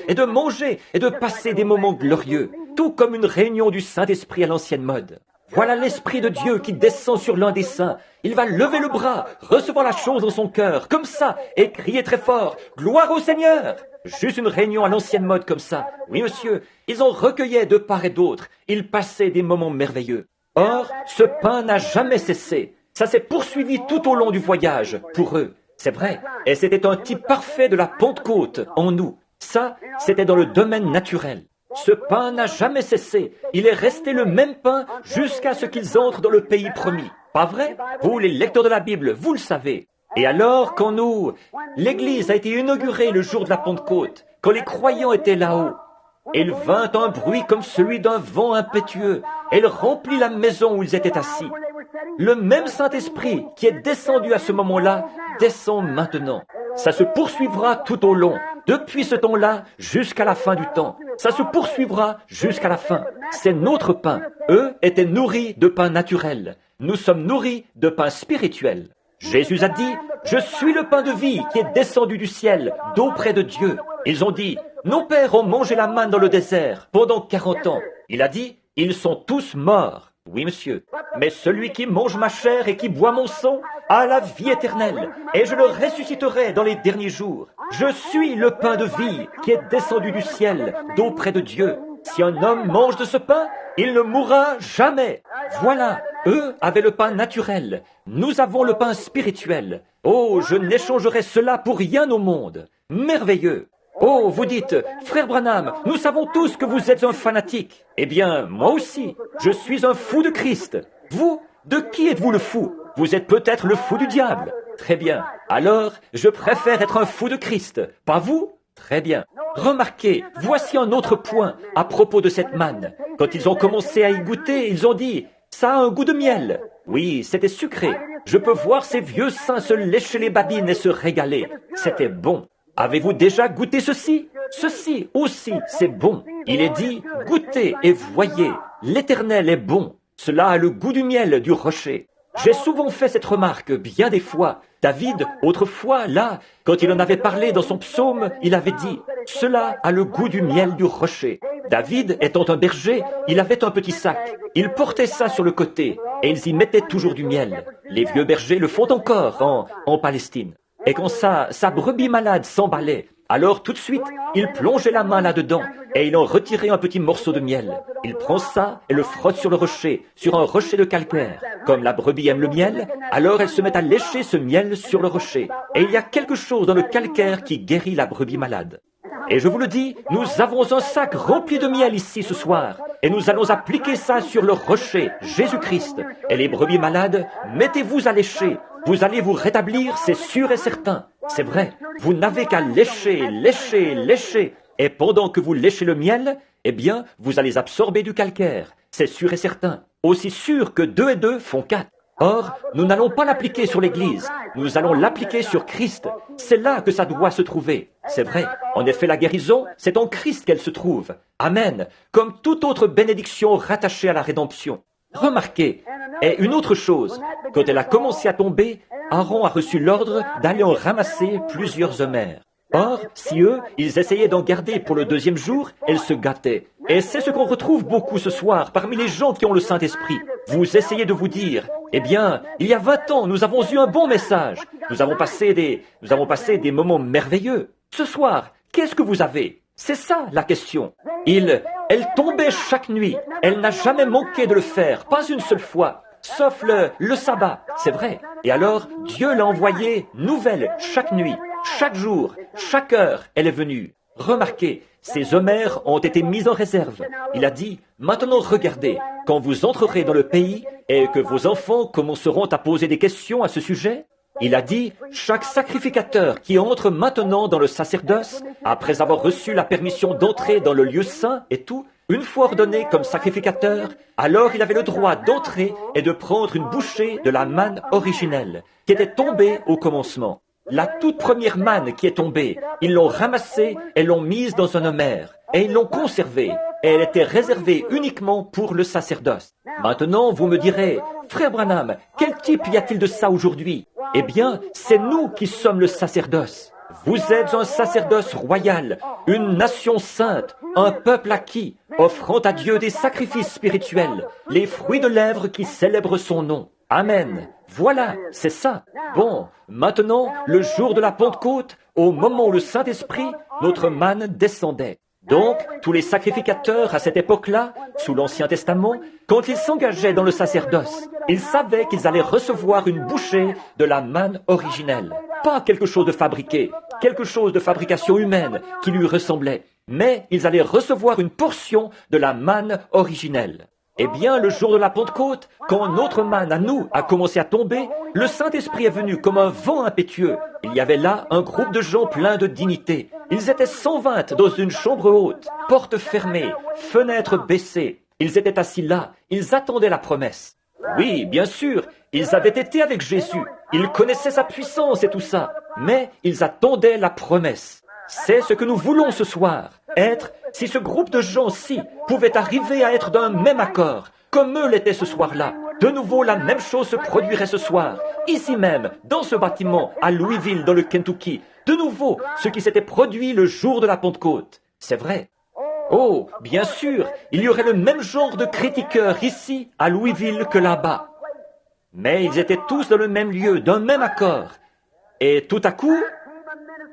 et de manger et de passer des moments glorieux, tout comme une réunion du Saint-Esprit à l'ancienne mode. Voilà l'Esprit de Dieu qui descend sur l'un des saints. Il va lever le bras, recevoir la chose dans son cœur, comme ça, et crier très fort « Gloire au Seigneur !» Juste une réunion à l'ancienne mode comme ça. Oui, monsieur, ils en recueillaient de part et d'autre. Ils passaient des moments merveilleux. Or, ce pain n'a jamais cessé. Ça s'est poursuivi tout au long du voyage, pour eux. C'est vrai. Et c'était un type parfait de la Pentecôte en nous. Ça, c'était dans le domaine naturel. Ce pain n'a jamais cessé. Il est resté le même pain jusqu'à ce qu'ils entrent dans le pays promis. Pas vrai? Vous, les lecteurs de la Bible, vous le savez. Et alors, l'Église a été inaugurée le jour de la Pentecôte, quand les croyants étaient là-haut, il vint un bruit comme celui d'un vent impétueux, et il remplit la maison où ils étaient assis. Le même Saint-Esprit qui est descendu à ce moment-là, descend maintenant. Ça se poursuivra tout au long, depuis ce temps-là jusqu'à la fin du temps. Ça se poursuivra jusqu'à la fin. C'est notre pain. Eux étaient nourris de pain naturel. Nous sommes nourris de pain spirituel. Jésus a dit, « Je suis le pain de vie qui est descendu du ciel, d'auprès de Dieu. » Ils ont dit, « Nos pères ont mangé la manne dans le désert pendant 40 ans. » Il a dit, « Ils sont tous morts. » Oui, monsieur. Mais celui qui mange ma chair et qui boit mon sang a la vie éternelle, et je le ressusciterai dans les derniers jours. Je suis le pain de vie qui est descendu du ciel, d'auprès de Dieu. Si un homme mange de ce pain, il ne mourra jamais. Voilà, eux avaient le pain naturel. Nous avons le pain spirituel. Oh, je n'échangerai cela pour rien au monde. Merveilleux. Oh, vous dites, frère Branham, nous savons tous que vous êtes un fanatique. Eh bien, moi aussi, je suis un fou de Christ. Vous, de qui êtes-vous le fou? Vous êtes peut-être le fou du diable. Très bien. Alors, je préfère être un fou de Christ. Pas vous? Très bien. Remarquez, voici un autre point à propos de cette manne. Quand ils ont commencé à y goûter, ils ont dit, ça a un goût de miel. Oui, c'était sucré. Je peux voir ces vieux saints se lécher les babines et se régaler. C'était bon. Avez-vous déjà goûté ceci? Ceci aussi, c'est bon. Il est dit, goûtez et voyez, l'Éternel est bon. Cela a le goût du miel du rocher. J'ai souvent fait cette remarque, bien des fois. David, autrefois, là, quand il en avait parlé dans son psaume, il avait dit, cela a le goût du miel du rocher. David, étant un berger, il avait un petit sac. Il portait ça sur le côté, et ils y mettaient toujours du miel. Les vieux bergers le font encore en Palestine. Et quand sa brebis malade s'emballait, alors tout de suite, il plongeait la main là-dedans et il en retirait un petit morceau de miel. Il prend ça et le frotte sur le rocher, sur un rocher de calcaire. Comme la brebis aime le miel, alors elle se met à lécher ce miel sur le rocher. Et il y a quelque chose dans le calcaire qui guérit la brebis malade. Et je vous le dis, nous avons un sac rempli de miel ici ce soir. Et nous allons appliquer ça sur le rocher, Jésus-Christ. Et les brebis malades, mettez-vous à lécher. Vous allez vous rétablir, c'est sûr et certain. C'est vrai, vous n'avez qu'à lécher, lécher, lécher. Et pendant que vous léchez le miel, eh bien, vous allez absorber du calcaire. C'est sûr et certain. aussi sûr que 2 et 2 font 4. Or, nous n'allons pas l'appliquer sur l'Église, nous allons l'appliquer sur Christ. C'est là que ça doit se trouver. C'est vrai. En effet, la guérison, c'est en Christ qu'elle se trouve. Amen. Comme toute autre bénédiction rattachée à la rédemption. Remarquez, et une autre chose, quand elle a commencé à tomber, Aaron a reçu l'ordre d'aller en ramasser plusieurs homères. Or, si eux, ils essayaient d'en garder pour le 2e jour, elles se gâtaient. Et c'est ce qu'on retrouve beaucoup ce soir parmi les gens qui ont le Saint-Esprit. Vous essayez de vous dire, eh bien, il y a 20 ans, nous avons eu un bon message. Nous avons passé des moments merveilleux. Ce soir, qu'est-ce que vous avez? C'est ça la question. Elle tombait chaque nuit. Elle n'a jamais manqué de le faire, pas une seule fois. Sauf le sabbat, c'est vrai. Et alors, Dieu l'a envoyée nouvelle chaque nuit, chaque jour, chaque heure, elle est venue. Remarquez, ces homères ont été mises en réserve. Il a dit, maintenant regardez, quand vous entrerez dans le pays et que vos enfants commenceront à poser des questions à ce sujet, il a dit, chaque sacrificateur qui entre maintenant dans le sacerdoce, après avoir reçu la permission d'entrer dans le lieu saint et tout, une fois ordonné comme sacrificateur, alors il avait le droit d'entrer et de prendre une bouchée de la manne originelle, qui était tombée au commencement. La toute première manne qui est tombée, ils l'ont ramassée et l'ont mise dans un homère, et ils l'ont conservée, et elle était réservée uniquement pour le sacerdoce. Maintenant, vous me direz, frère Branham, quel type y a-t-il de ça aujourd'hui? Eh bien, c'est nous qui sommes le sacerdoce. Vous êtes un sacerdoce royal, une nation sainte, un peuple acquis, offrant à Dieu des sacrifices spirituels, les fruits de lèvres qui célèbrent son nom. Amen. Voilà, c'est ça. Bon, maintenant, le jour de la Pentecôte, au moment où le Saint-Esprit, notre manne descendait. Donc, tous les sacrificateurs à cette époque-là, sous l'Ancien Testament, quand ils s'engageaient dans le sacerdoce, ils savaient qu'ils allaient recevoir une bouchée de la manne originelle. Pas quelque chose de fabriqué, quelque chose de fabrication humaine qui lui ressemblait, mais ils allaient recevoir une portion de la manne originelle. Eh bien, le jour de la Pentecôte, quand notre manne à nous a commencé à tomber, le Saint-Esprit est venu comme un vent impétueux. Il y avait là un groupe de gens pleins de dignité. Ils étaient 120 dans une chambre haute, portes fermées, fenêtres baissées. Ils étaient assis là, ils attendaient la promesse. Oui, bien sûr, ils avaient été avec Jésus. Ils connaissaient sa puissance et tout ça, mais ils attendaient la promesse. C'est ce que nous voulons ce soir, être, si ce groupe de gens-ci pouvait arriver à être d'un même accord, comme eux l'étaient ce soir-là. De nouveau, la même chose se produirait ce soir, ici même, dans ce bâtiment, à Louisville, dans le Kentucky. De nouveau, ce qui s'était produit le jour de la Pentecôte. C'est vrai. Oh, bien sûr, il y aurait le même genre de critiqueurs ici, à Louisville, que là-bas. Mais ils étaient tous dans le même lieu, d'un même accord. Et tout à coup,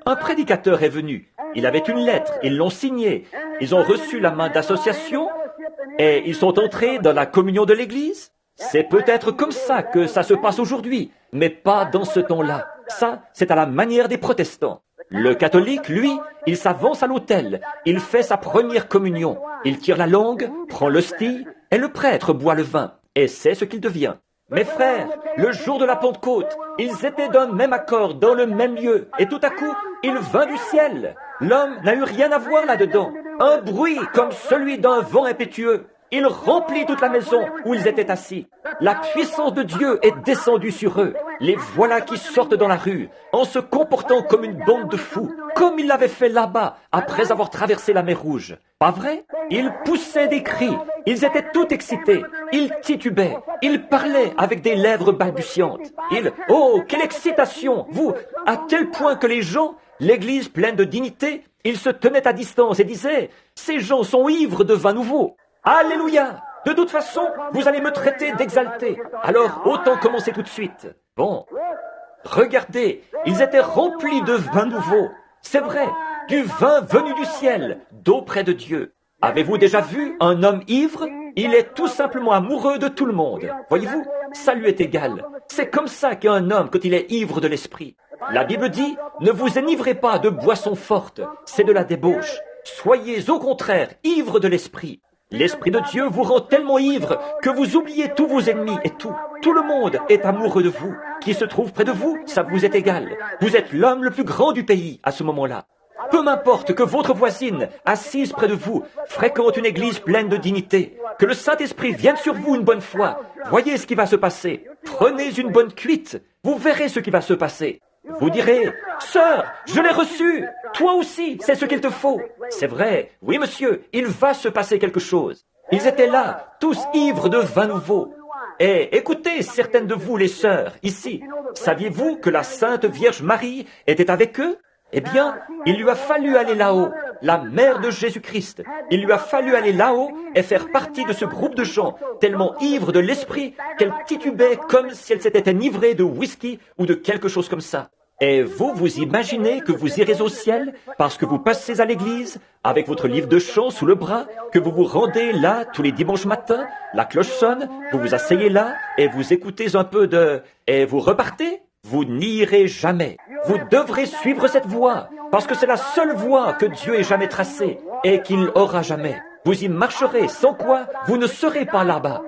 un prédicateur est venu. Il avait une lettre, ils l'ont signée. Ils ont reçu la main d'association et ils sont entrés dans la communion de l'Église. C'est peut-être comme ça que ça se passe aujourd'hui, mais pas dans ce temps-là. Ça, c'est à la manière des protestants. Le catholique, lui, il s'avance à l'autel, il fait sa première communion, il tire la langue, prend l'hostie, et le prêtre boit le vin, et c'est ce qu'il devient. Mes frères, le jour de la Pentecôte, ils étaient d'un même accord, dans le même lieu, et tout à coup, il vint du ciel. L'homme n'a eu rien à voir là-dedans. Un bruit comme celui d'un vent impétueux. Il remplit toute la maison où ils étaient assis. La puissance de Dieu est descendue sur eux. Les voilà qui sortent dans la rue, en se comportant comme une bande de fous, comme ils l'avaient fait là-bas, après avoir traversé la mer Rouge. Pas vrai? Ils poussaient des cris, ils étaient tout excités, ils titubaient, ils parlaient avec des lèvres balbutiantes. Oh, quelle excitation! Vous, à tel point que les gens, l'église pleine de dignité, ils se tenaient à distance et disaient, ces gens sont ivres de vin nouveau. Alléluia! De toute façon, vous allez me traiter d'exalté. Alors, autant commencer tout de suite. Bon. Regardez, ils étaient remplis de vin nouveau. C'est vrai, du vin venu du ciel, d'auprès de Dieu. Avez-vous déjà vu un homme ivre? Il est tout simplement amoureux de tout le monde. Voyez-vous, ça lui est égal. C'est comme ça qu'est un homme quand il est ivre de l'esprit. La Bible dit, ne vous enivrez pas de boissons fortes, c'est de la débauche. Soyez au contraire ivres de l'esprit. L'Esprit de Dieu vous rend tellement ivre que vous oubliez tous vos ennemis et tout. Tout le monde est amoureux de vous. Qui se trouve près de vous, ça vous est égal. Vous êtes l'homme le plus grand du pays à ce moment-là. Peu m'importe que votre voisine, assise près de vous, fréquente une église pleine de dignité. Que le Saint-Esprit vienne sur vous une bonne fois. Voyez ce qui va se passer. Prenez une bonne cuite. Vous verrez ce qui va se passer. Vous direz, « Sœur, je l'ai reçu. Toi aussi, c'est ce qu'il te faut. » C'est vrai. Oui, monsieur, il va se passer quelque chose. Ils étaient là, tous ivres de vin nouveau. Et écoutez, certaines de vous, les sœurs, ici, saviez-vous que la Sainte Vierge Marie était avec eux? Eh bien, il lui a fallu aller là-haut, la mère de Jésus-Christ. Il lui a fallu aller là-haut et faire partie de ce groupe de gens tellement ivres de l'esprit qu'elle titubait comme si elle s'était enivrée de whisky ou de quelque chose comme ça. Et vous, vous imaginez que vous irez au ciel parce que vous passez à l'église avec votre livre de chant sous le bras, que vous vous rendez là tous les dimanches matins, la cloche sonne, vous vous asseyez là et vous écoutez un peu de... et vous repartez? Vous n'irez jamais. Vous devrez suivre cette voie parce que c'est la seule voie que Dieu ait jamais tracée et qu'il aura jamais. Vous y marcherez, sans quoi vous ne serez pas là-bas.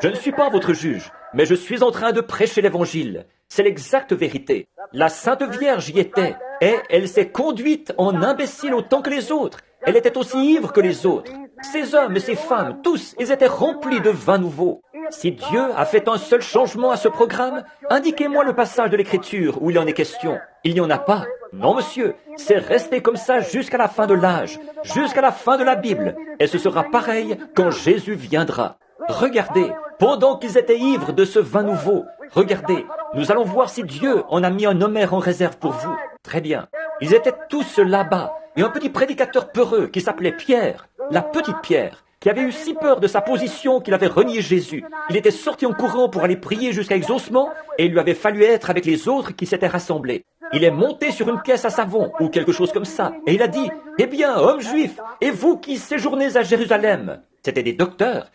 Je ne suis pas votre juge, mais je suis en train de prêcher l'Évangile. C'est l'exacte vérité. La Sainte Vierge y était, et elle s'est conduite en imbécile autant que les autres. Elle était aussi ivre que les autres. Ces hommes et ces femmes, tous, ils étaient remplis de vin nouveau. Si Dieu a fait un seul changement à ce programme, indiquez-moi le passage de l'Écriture où il en est question. Il n'y en a pas. Non, monsieur, c'est resté comme ça jusqu'à la fin de l'âge, jusqu'à la fin de la Bible, et ce sera pareil quand Jésus viendra. Regardez, pendant qu'ils étaient ivres de ce vin nouveau, regardez, nous allons voir si Dieu en a mis un Homère en réserve pour vous. Très bien. Ils étaient tous là-bas, et un petit prédicateur peureux qui s'appelait Pierre, la petite Pierre, qui avait eu si peur de sa position qu'il avait renié Jésus. Il était sorti en courant pour aller prier jusqu'à exaucement, et il lui avait fallu être avec les autres qui s'étaient rassemblés. Il est monté sur une caisse à savon, ou quelque chose comme ça, et il a dit, « Eh bien, hommes juifs, et vous qui séjournez à Jérusalem ?» C'était des docteurs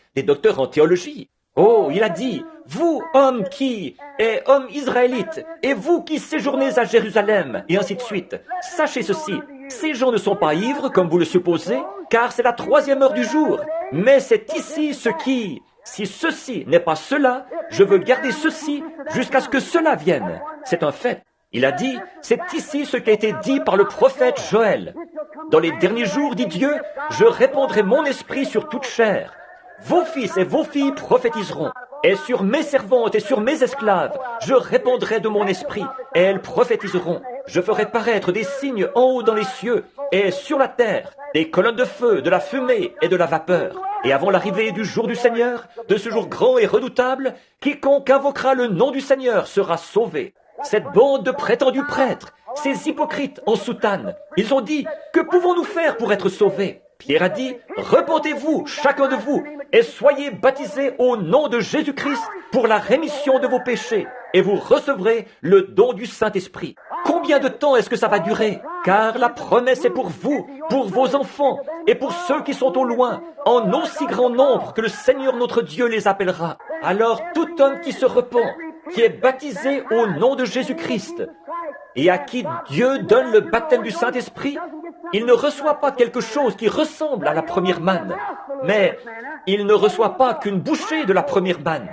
en théologie. Oh, il a dit, « Vous, hommes hommes israélites, et vous qui séjournez à Jérusalem, et ainsi de suite, sachez ceci, ces gens ne sont pas ivres, comme vous le supposez, car c'est la 3e heure du jour, mais c'est ici ce qui... Si ceci n'est pas cela, je veux garder ceci jusqu'à ce que cela vienne. » C'est un fait. Il a dit, c'est ici ce qui a été dit par le prophète Joël. Dans les derniers jours, dit Dieu, je répandrai mon esprit sur toute chair. Vos fils et vos filles prophétiseront. Et sur mes servantes et sur mes esclaves, je répandrai de mon esprit, et elles prophétiseront. Je ferai paraître des signes en haut dans les cieux, et sur la terre, des colonnes de feu, de la fumée et de la vapeur. Et avant l'arrivée du jour du Seigneur, de ce jour grand et redoutable, quiconque invoquera le nom du Seigneur sera sauvé. Cette bande de prétendus prêtres, ces hypocrites en soutane, ils ont dit, que pouvons-nous faire pour être sauvés? Pierre a dit, repentez-vous, chacun de vous, et soyez baptisés au nom de Jésus-Christ pour la rémission de vos péchés, et vous recevrez le don du Saint-Esprit. Combien de temps est-ce que ça va durer? Car la promesse est pour vous, pour vos enfants, et pour ceux qui sont au loin, en aussi grand nombre que le Seigneur notre Dieu les appellera. Alors tout homme qui se repent, qui est baptisé au nom de Jésus-Christ, et à qui Dieu donne le baptême du Saint-Esprit, il ne reçoit pas quelque chose qui ressemble à la première manne, mais il ne reçoit pas qu'une bouchée de la première manne,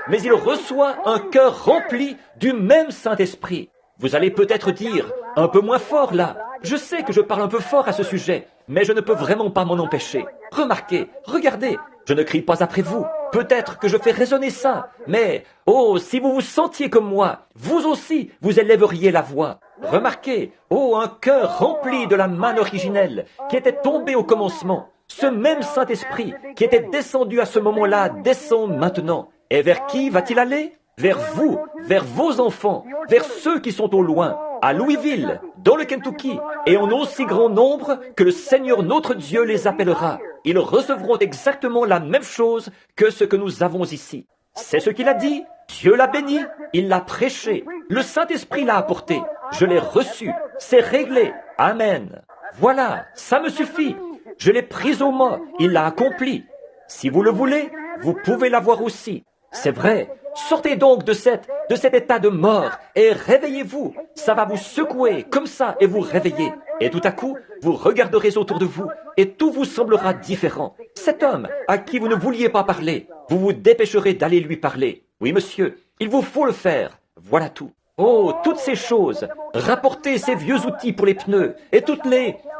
mais il reçoit un cœur rempli du même Saint-Esprit. Vous allez peut-être dire, un peu moins fort là, je sais que je parle un peu fort à ce sujet, mais je ne peux vraiment pas m'en empêcher. Remarquez, regardez, je ne crie pas après vous. Peut-être que je fais résonner ça, mais, oh, si vous vous sentiez comme moi, vous aussi, vous élèveriez la voix. Remarquez, oh, un cœur rempli de la manne originelle qui était tombé au commencement. Ce même Saint-Esprit qui était descendu à ce moment-là descend maintenant. Et vers qui va-t-il aller? Vers vous, vers vos enfants, vers ceux qui sont au loin, à Louisville, dans le Kentucky, et en aussi grand nombre que le Seigneur notre Dieu les appellera. Ils recevront exactement la même chose que ce que nous avons ici. C'est ce qu'il a dit. Dieu l'a béni, il l'a prêché, le Saint-Esprit l'a apporté. Je l'ai reçu, c'est réglé. Amen. Voilà, ça me suffit. Je l'ai pris au mot, il l'a accompli. Si vous le voulez, vous pouvez l'avoir aussi. C'est vrai. Sortez donc de cet état de mort et réveillez-vous. Ça va vous secouer comme ça et vous réveiller. Et tout à coup, vous regarderez autour de vous et tout vous semblera différent. Cet homme à qui vous ne vouliez pas parler, vous vous dépêcherez d'aller lui parler. Oui, monsieur, il vous faut le faire. Voilà tout. Oh, toutes ces choses. Rapportez ces vieux outils pour les pneus et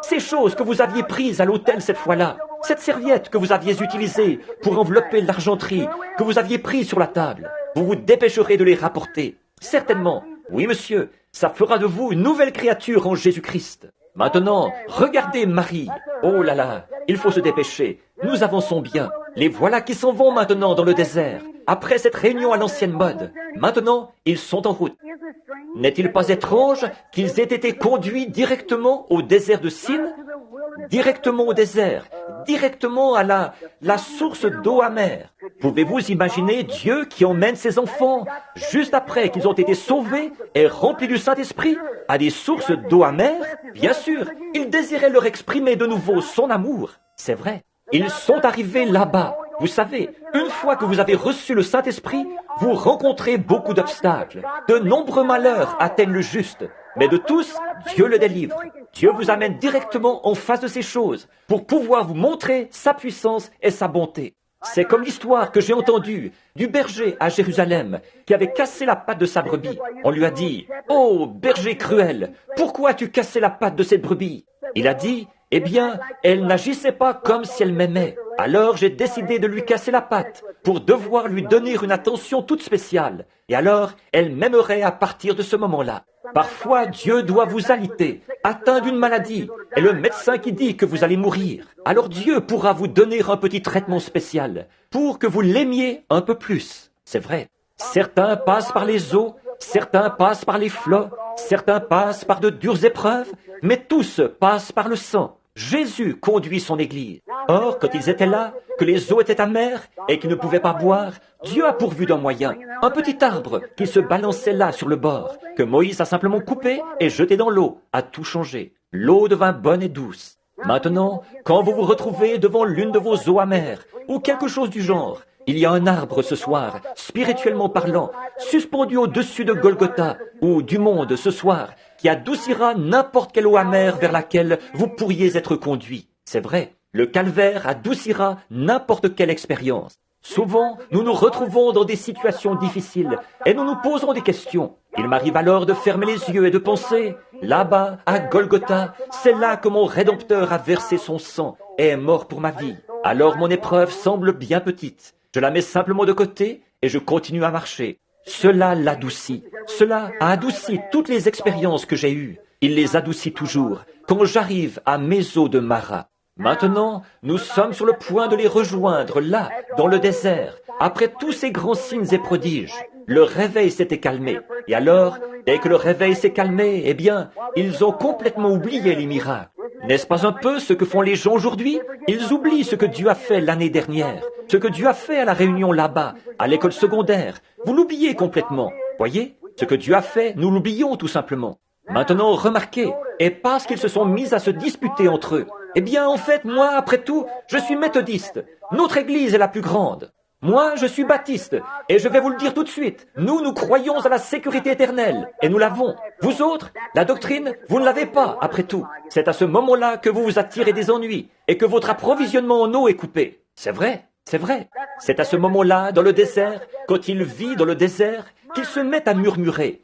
ces choses que vous aviez prises à l'hôtel cette fois-là. Cette serviette que vous aviez utilisée pour envelopper l'argenterie que vous aviez prise sur la table. Vous vous dépêcherez de les rapporter. Certainement. Oui, monsieur. Ça fera de vous une nouvelle créature en Jésus-Christ. Maintenant, regardez Marie. Oh là là, il faut se dépêcher. Nous avançons bien. Les voilà qui s'en vont maintenant dans le désert. Après cette réunion à l'ancienne mode. Maintenant, ils sont en route. N'est-il pas étrange qu'ils aient été conduits directement au désert de Sin? Directement au désert, directement à la source d'eau amère. Pouvez-vous imaginer Dieu qui emmène ses enfants, juste après qu'ils ont été sauvés et remplis du Saint-Esprit, à des sources d'eau amère? Bien sûr, il désirait leur exprimer de nouveau son amour. C'est vrai. Ils sont arrivés là-bas. Vous savez, une fois que vous avez reçu le Saint-Esprit, vous rencontrez beaucoup d'obstacles. De nombreux malheurs atteignent le juste. Mais de tous, Dieu le délivre. Dieu vous amène directement en face de ces choses pour pouvoir vous montrer sa puissance et sa bonté. C'est comme l'histoire que j'ai entendue du berger à Jérusalem qui avait cassé la patte de sa brebis. On lui a dit, « Oh, berger cruel, pourquoi as-tu cassé la patte de cette brebis ?» Il a dit, « Eh bien, elle n'agissait pas comme si elle m'aimait. Alors j'ai décidé de lui casser la patte pour devoir lui donner une attention toute spéciale. Et alors, elle m'aimerait à partir de ce moment-là. » Parfois, Dieu doit vous aliter, atteint d'une maladie, et le médecin qui dit que vous allez mourir. Alors Dieu pourra vous donner un petit traitement spécial pour que vous l'aimiez un peu plus. C'est vrai. Certains passent par les eaux, certains passent par les flots, certains passent par de dures épreuves, mais tous passent par le sang. Jésus conduit son Église. Or, quand ils étaient là, que les eaux étaient amères et qu'ils ne pouvaient pas boire, Dieu a pourvu d'un moyen, un petit arbre qui se balançait là sur le bord, que Moïse a simplement coupé et jeté dans l'eau, a tout changé. L'eau devint bonne et douce. Maintenant, quand vous vous retrouvez devant l'une de vos eaux amères, ou quelque chose du genre, il y a un arbre ce soir, spirituellement parlant, suspendu au-dessus de Golgotha, ou du monde ce soir, qui adoucira n'importe quelle eau amère vers laquelle vous pourriez être conduit. C'est vrai, le calvaire adoucira n'importe quelle expérience. Souvent, nous nous retrouvons dans des situations difficiles et nous nous posons des questions. Il m'arrive alors de fermer les yeux et de penser, là-bas, à Golgotha, c'est là que mon Rédempteur a versé son sang et est mort pour ma vie. Alors mon épreuve semble bien petite. Je la mets simplement de côté et je continue à marcher. Cela l'adoucit. Cela a adouci toutes les expériences que j'ai eues. Il les adoucit toujours quand j'arrive à mes eaux de Mara. Maintenant, nous sommes sur le point de les rejoindre, là, dans le désert, après tous ces grands signes et prodiges. Le réveil s'était calmé. Et alors, dès que le réveil s'est calmé, eh bien, ils ont complètement oublié les miracles. N'est-ce pas un peu ce que font les gens aujourd'hui? Ils oublient ce que Dieu a fait l'année dernière, ce que Dieu a fait à la réunion là-bas, à l'école secondaire. Vous l'oubliez complètement. Voyez? Ce que Dieu a fait, nous l'oublions tout simplement. Maintenant, remarquez, et parce qu'ils se sont mis à se disputer entre eux, eh bien, en fait, moi, après tout, je suis méthodiste. Notre église est la plus grande. Moi, je suis baptiste, et je vais vous le dire tout de suite. Nous croyons à la sécurité éternelle, et nous l'avons. Vous autres, la doctrine, vous ne l'avez pas, après tout. C'est à ce moment-là que vous vous attirez des ennuis, et que votre approvisionnement en eau est coupé. C'est vrai, c'est vrai. C'est à ce moment-là, dans le désert, quand il vit dans le désert, qu'il se met à murmurer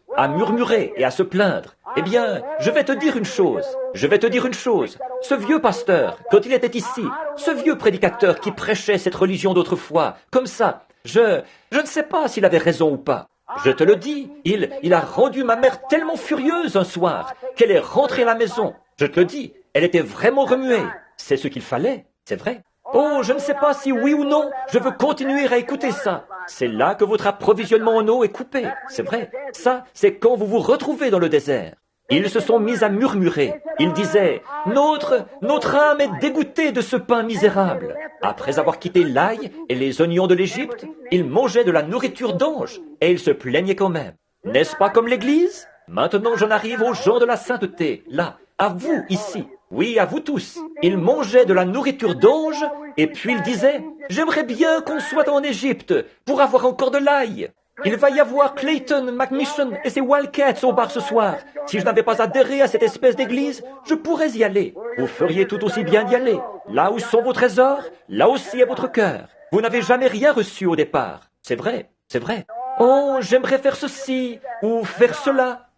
et à se plaindre. Eh bien, je vais te dire une chose. Ce vieux pasteur, quand il était ici, ce vieux prédicateur qui prêchait cette religion d'autrefois, comme ça, je ne sais pas s'il avait raison ou pas. Je te le dis, il a rendu ma mère tellement furieuse un soir qu'elle est rentrée à la maison. Je te le dis, elle était vraiment remuée. C'est ce qu'il fallait, c'est vrai. Oh, je ne sais pas si oui ou non, je veux continuer à écouter ça. C'est là que votre approvisionnement en eau est coupé, c'est vrai. Ça, c'est quand vous vous retrouvez dans le désert. Ils se sont mis à murmurer. Ils disaient, notre âme est dégoûtée de ce pain misérable. Après avoir quitté l'ail et les oignons de l'Égypte, ils mangeaient de la nourriture d'ange et ils se plaignaient quand même. N'est-ce pas comme l'Église? Maintenant, j'en arrive aux gens de la sainteté, là, à vous ici. Oui, à vous tous. Ils mangeaient de la nourriture d'ange et puis ils disaient, j'aimerais bien qu'on soit en Égypte pour avoir encore de l'ail. Il va y avoir Clayton, McMission et ses Wildcats au bar ce soir. Si je n'avais pas adhéré à cette espèce d'église, je pourrais y aller. Vous feriez tout aussi bien d'y aller. Là où sont vos trésors, là aussi est votre cœur. Vous n'avez jamais rien reçu au départ. C'est vrai, c'est vrai. Oh, j'aimerais faire ceci ou faire cela.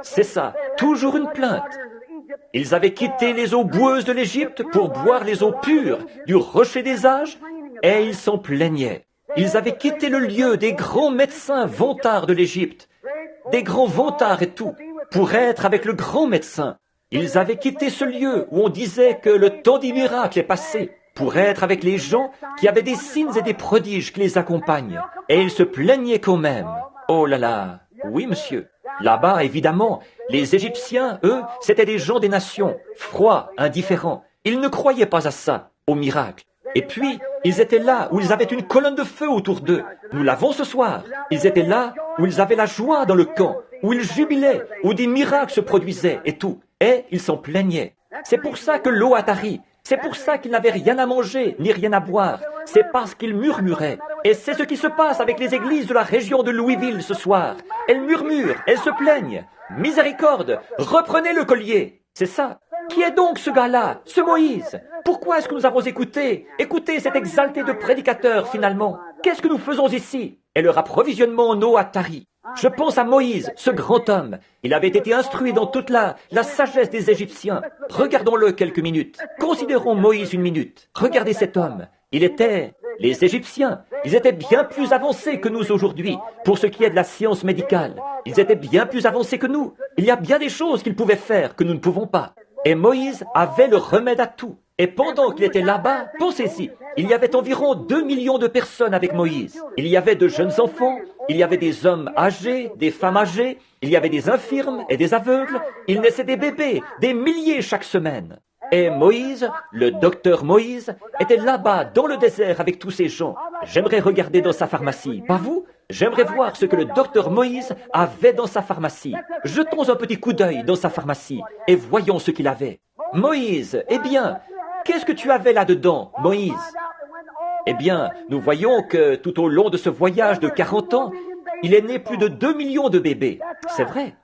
C'est ça, toujours une plainte. Ils avaient quitté les eaux boueuses de l'Égypte pour boire les eaux pures du rocher des âges, et ils s'en plaignaient. Ils avaient quitté le lieu des grands médecins vantards de l'Égypte, des grands vantards et tout, pour être avec le grand médecin. Ils avaient quitté ce lieu où on disait que le temps des miracles est passé, pour être avec les gens qui avaient des signes et des prodiges qui les accompagnent. Et ils se plaignaient quand même. Oh là là, oui monsieur. Là-bas, évidemment, les Égyptiens, eux, c'étaient des gens des nations, froids, indifférents. Ils ne croyaient pas à ça, au miracle. Et puis, ils étaient là où ils avaient une colonne de feu autour d'eux. Nous l'avons ce soir. Ils étaient là où ils avaient la joie dans le camp, où ils jubilaient, où des miracles se produisaient et tout. Et ils s'en plaignaient. C'est pour ça que l'eau a tari. C'est pour ça qu'ils n'avaient rien à manger, ni rien à boire. C'est parce qu'ils murmuraient. Et c'est ce qui se passe avec les églises de la région de Louisville ce soir. Elles murmurent, elles se plaignent. Miséricorde, reprenez le collier. C'est ça. Qui est donc ce gars-là, ce Moïse? Pourquoi est-ce que nous avons écouté cet exalté de prédicateur finalement? Qu'est-ce que nous faisons ici? Et leur approvisionnement en eau a tari. Je pense à Moïse, ce grand homme. Il avait été instruit dans toute la sagesse des Égyptiens. Regardons-le quelques minutes. Considérons Moïse une minute. Regardez cet homme. Les Égyptiens, ils étaient bien plus avancés que nous aujourd'hui, pour ce qui est de la science médicale. Ils étaient bien plus avancés que nous. Il y a bien des choses qu'ils pouvaient faire que nous ne pouvons pas. Et Moïse avait le remède à tout. Et pendant qu'il était là-bas, pensez-y, il y avait environ 2 millions de personnes avec Moïse. Il y avait de jeunes enfants, il y avait des hommes âgés, des femmes âgées, il y avait des infirmes et des aveugles, il naissait des bébés, des milliers chaque semaine. Et Moïse, le docteur Moïse, était là-bas dans le désert avec tous ces gens. J'aimerais regarder dans sa pharmacie, pas vous? J'aimerais voir ce que le docteur Moïse avait dans sa pharmacie. Jetons un petit coup d'œil dans sa pharmacie et voyons ce qu'il avait. Moïse, eh bien, qu'est-ce que tu avais là-dedans, Moïse? Eh bien, nous voyons que tout au long de ce voyage de 40 ans, il est né plus de 2 millions de bébés. C'est vrai.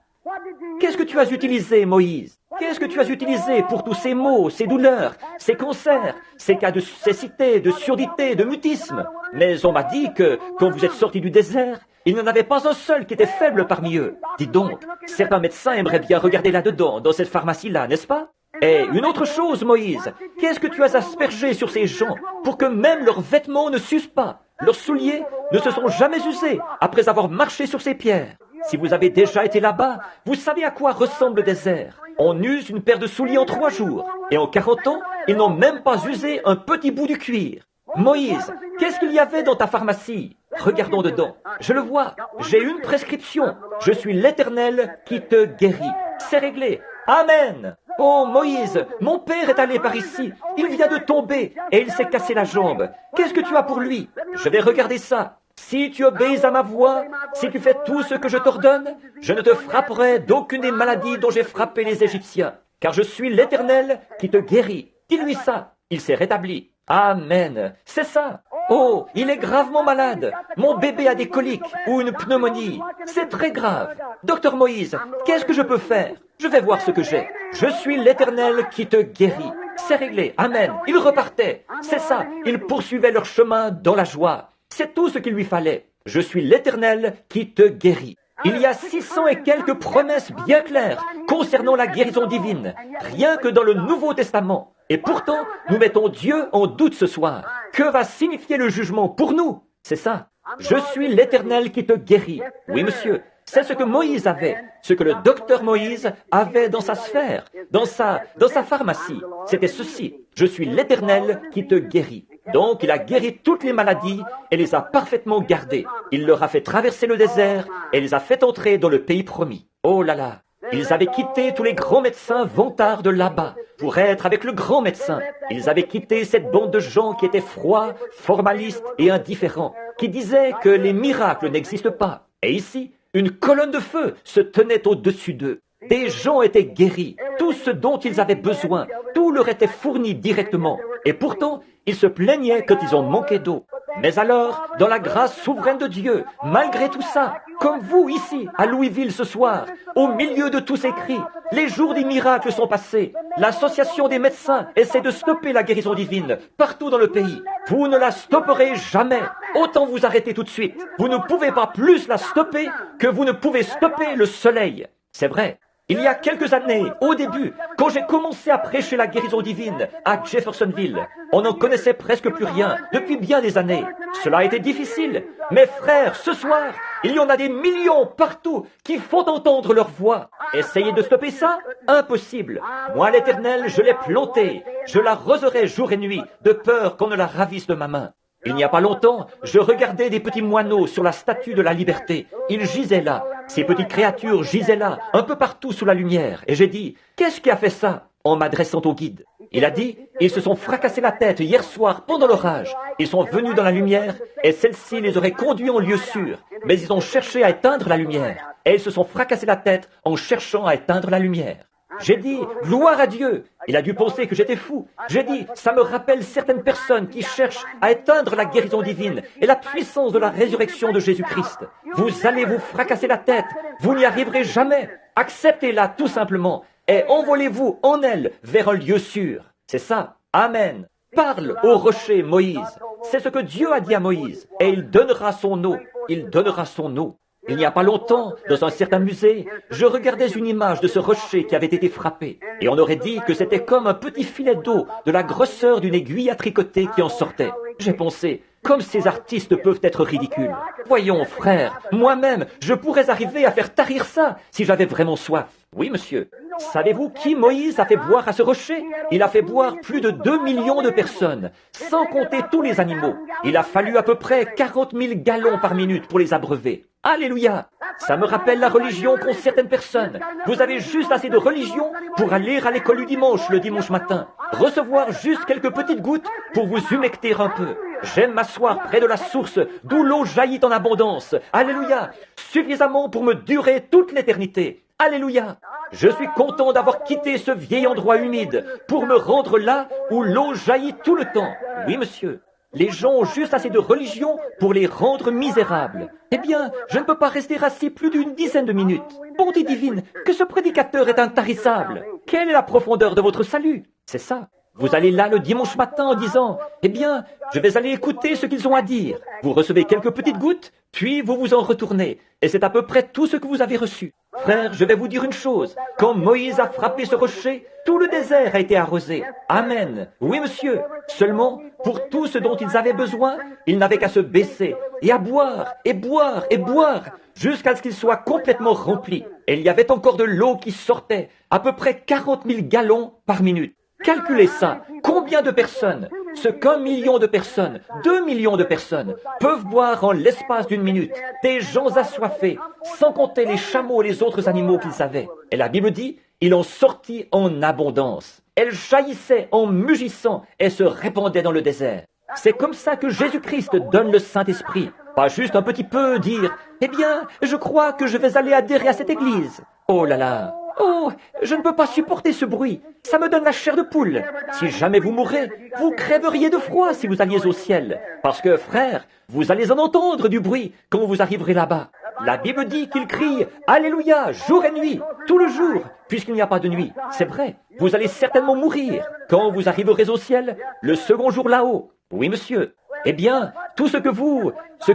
Qu'est-ce que tu as utilisé, Moïse? Qu'est-ce que tu as utilisé pour tous ces maux, ces douleurs, ces cancers, ces cas de cécité, de surdité, de mutisme? Mais on m'a dit que, quand vous êtes sortis du désert, il n'y en avait pas un seul qui était faible parmi eux. Dis donc, certains médecins aimeraient bien regarder là-dedans, dans cette pharmacie-là, n'est-ce pas? Et une autre chose, Moïse, qu'est-ce que tu as aspergé sur ces gens pour que même leurs vêtements ne s'usent pas? Leurs souliers ne se sont jamais usés après avoir marché sur ces pierres. Si vous avez déjà été là-bas, vous savez à quoi ressemble le désert. On use une paire de souliers en 3 jours. Et en 40 ans, ils n'ont même pas usé un petit bout du cuir. Moïse, qu'est-ce qu'il y avait dans ta pharmacie? Regardons dedans. Je le vois. J'ai une prescription. Je suis l'Éternel qui te guérit. C'est réglé. Amen. Oh Moïse, mon père est allé par ici. Il vient de tomber et il s'est cassé la jambe. Qu'est-ce que tu as pour lui? Je vais regarder ça. Si tu obéis à ma voix, si tu fais tout ce que je t'ordonne, je ne te frapperai d'aucune des maladies dont j'ai frappé les Égyptiens, car je suis l'Éternel qui te guérit. Dis-lui ça. Il s'est rétabli. Amen. C'est ça. Oh, il est gravement malade. Mon bébé a des coliques ou une pneumonie. C'est très grave. Docteur Moïse, qu'est-ce que je peux faire? Je vais voir ce que j'ai. Je suis l'Éternel qui te guérit. C'est réglé. Amen. Il repartait. C'est ça. Ils poursuivaient leur chemin dans la joie. C'est tout ce qu'il lui fallait. Je suis l'Éternel qui te guérit. Il y a 600 et quelques promesses bien claires concernant la guérison divine, rien que dans le Nouveau Testament. Et pourtant, nous mettons Dieu en doute ce soir. Que va signifier le jugement pour nous? C'est ça. Je suis l'Éternel qui te guérit. Oui, monsieur. C'est ce que Moïse avait, ce que le docteur Moïse avait dans sa sphère, dans sa pharmacie. C'était ceci. Je suis l'Éternel qui te guérit. Donc, il a guéri toutes les maladies et les a parfaitement gardées. Il leur a fait traverser le désert et les a fait entrer dans le pays promis. Oh là là! Ils avaient quitté tous les grands médecins vantards de là-bas pour être avec le grand médecin. Ils avaient quitté cette bande de gens qui étaient froids, formalistes et indifférents, qui disaient que les miracles n'existent pas. Et ici, une colonne de feu se tenait au-dessus d'eux. Des gens étaient guéris, tout ce dont ils avaient besoin, tout leur était fourni directement. Et pourtant, ils se plaignaient quand ils ont manqué d'eau. Mais alors, dans la grâce souveraine de Dieu, malgré tout ça, comme vous ici, à Louisville ce soir, au milieu de tous ces cris, les jours des miracles sont passés. L'association des médecins essaie de stopper la guérison divine partout dans le pays. Vous ne la stopperez jamais. autant vous arrêter tout de suite. Vous ne pouvez pas plus la stopper que vous ne pouvez stopper le soleil. C'est vrai. Il y a quelques années, au début, quand j'ai commencé à prêcher la guérison divine à Jeffersonville, on n'en connaissait presque plus rien depuis bien des années. Cela a été difficile. Mais frères, ce soir, il y en a des millions partout qui font entendre leur voix. Essayez de stopper ça? Impossible. Moi, l'Éternel, je l'ai plantée. Je l'arroserai jour et nuit, de peur qu'on ne la ravisse de ma main. Il n'y a pas longtemps, je regardais des petits moineaux sur la statue de la liberté. Ils gisaient là. Ces petites créatures gisaient là, un peu partout sous la lumière. Et j'ai dit, qu'est-ce qui a fait ça? En m'adressant au guide. Il a dit, ils se sont fracassés la tête hier soir pendant l'orage. Ils sont venus dans la lumière et celle-ci les aurait conduits en lieu sûr. Mais ils ont cherché à éteindre la lumière. Et ils se sont fracassés la tête en cherchant à éteindre la lumière. J'ai dit, gloire à Dieu. Il a dû penser que j'étais fou. J'ai dit, ça me rappelle certaines personnes qui cherchent à éteindre la guérison divine et la puissance de la résurrection de Jésus-Christ. Vous allez vous fracasser la tête. Vous n'y arriverez jamais. Acceptez-la tout simplement et envolez-vous en elle vers un lieu sûr. C'est ça. Amen. Parle au rocher, Moïse. C'est ce que Dieu a dit à Moïse. Et il donnera son eau. Il donnera son eau. Il n'y a pas longtemps, dans un certain musée, je regardais une image de ce rocher qui avait été frappé. Et on aurait dit que c'était comme un petit filet d'eau de la grosseur d'une aiguille à tricoter qui en sortait. J'ai pensé, comme ces artistes peuvent être ridicules. Voyons, frère, moi-même, je pourrais arriver à faire tarir ça si j'avais vraiment soif. Oui, monsieur. Savez-vous qui Moïse a fait boire à ce rocher? Il a fait boire plus de 2 millions de personnes, sans compter tous les animaux. Il a fallu à peu près 40 000 gallons par minute pour les abreuver. Alléluia! Ça me rappelle la religion qu'ont certaines personnes. Vous avez juste assez de religion pour aller à l'école du dimanche le dimanche matin, recevoir juste quelques petites gouttes pour vous humecter un peu. J'aime m'asseoir près de la source d'où l'eau jaillit en abondance. Alléluia! Suffisamment pour me durer toute l'éternité. Alléluia! Je suis content d'avoir quitté ce vieil endroit humide pour me rendre là où l'eau jaillit tout le temps. Oui, monsieur. Les gens ont juste assez de religion pour les rendre misérables. Eh bien, je ne peux pas rester assis plus d'une dizaine de minutes. Bonté divine, que ce prédicateur est intarissable. Quelle est la profondeur de votre salut? C'est ça. Vous allez là le dimanche matin en disant, eh bien, je vais aller écouter ce qu'ils ont à dire. Vous recevez quelques petites gouttes, puis vous vous en retournez. Et c'est à peu près tout ce que vous avez reçu. Frère, je vais vous dire une chose. Quand Moïse a frappé ce rocher, tout le désert a été arrosé. Amen. Oui, monsieur. Seulement, pour tout ce dont ils avaient besoin, ils n'avaient qu'à se baisser et à boire, et boire, et boire, jusqu'à ce qu'ils soient complètement remplis. Et il y avait encore de l'eau qui sortait, à peu près 40 000 gallons par minute. Calculez ça. Combien de personnes, ce qu'1 million de personnes, 2 millions de personnes, peuvent boire en l'espace d'une minute? Des gens assoiffés, sans compter les chameaux et les autres animaux qu'ils avaient. Et la Bible dit, il en sortit en abondance. Elle jaillissait en mugissant et se répandait dans le désert. C'est comme ça que Jésus-Christ donne le Saint-Esprit. Pas juste un petit peu dire, eh bien, je crois que je vais aller adhérer à cette église. Oh là là. Oh, je ne peux pas supporter ce bruit. Ça me donne la chair de poule. Si jamais vous mourrez, vous crèveriez de froid si vous alliez au ciel. Parce que, frère, vous allez en entendre du bruit quand vous arriverez là-bas. La Bible dit qu'il crie « Alléluia » jour et nuit, tout le jour, puisqu'il n'y a pas de nuit. C'est vrai, vous allez certainement mourir quand vous arriverez au ciel, le second jour là-haut. Oui, monsieur. Eh bien, tout ce que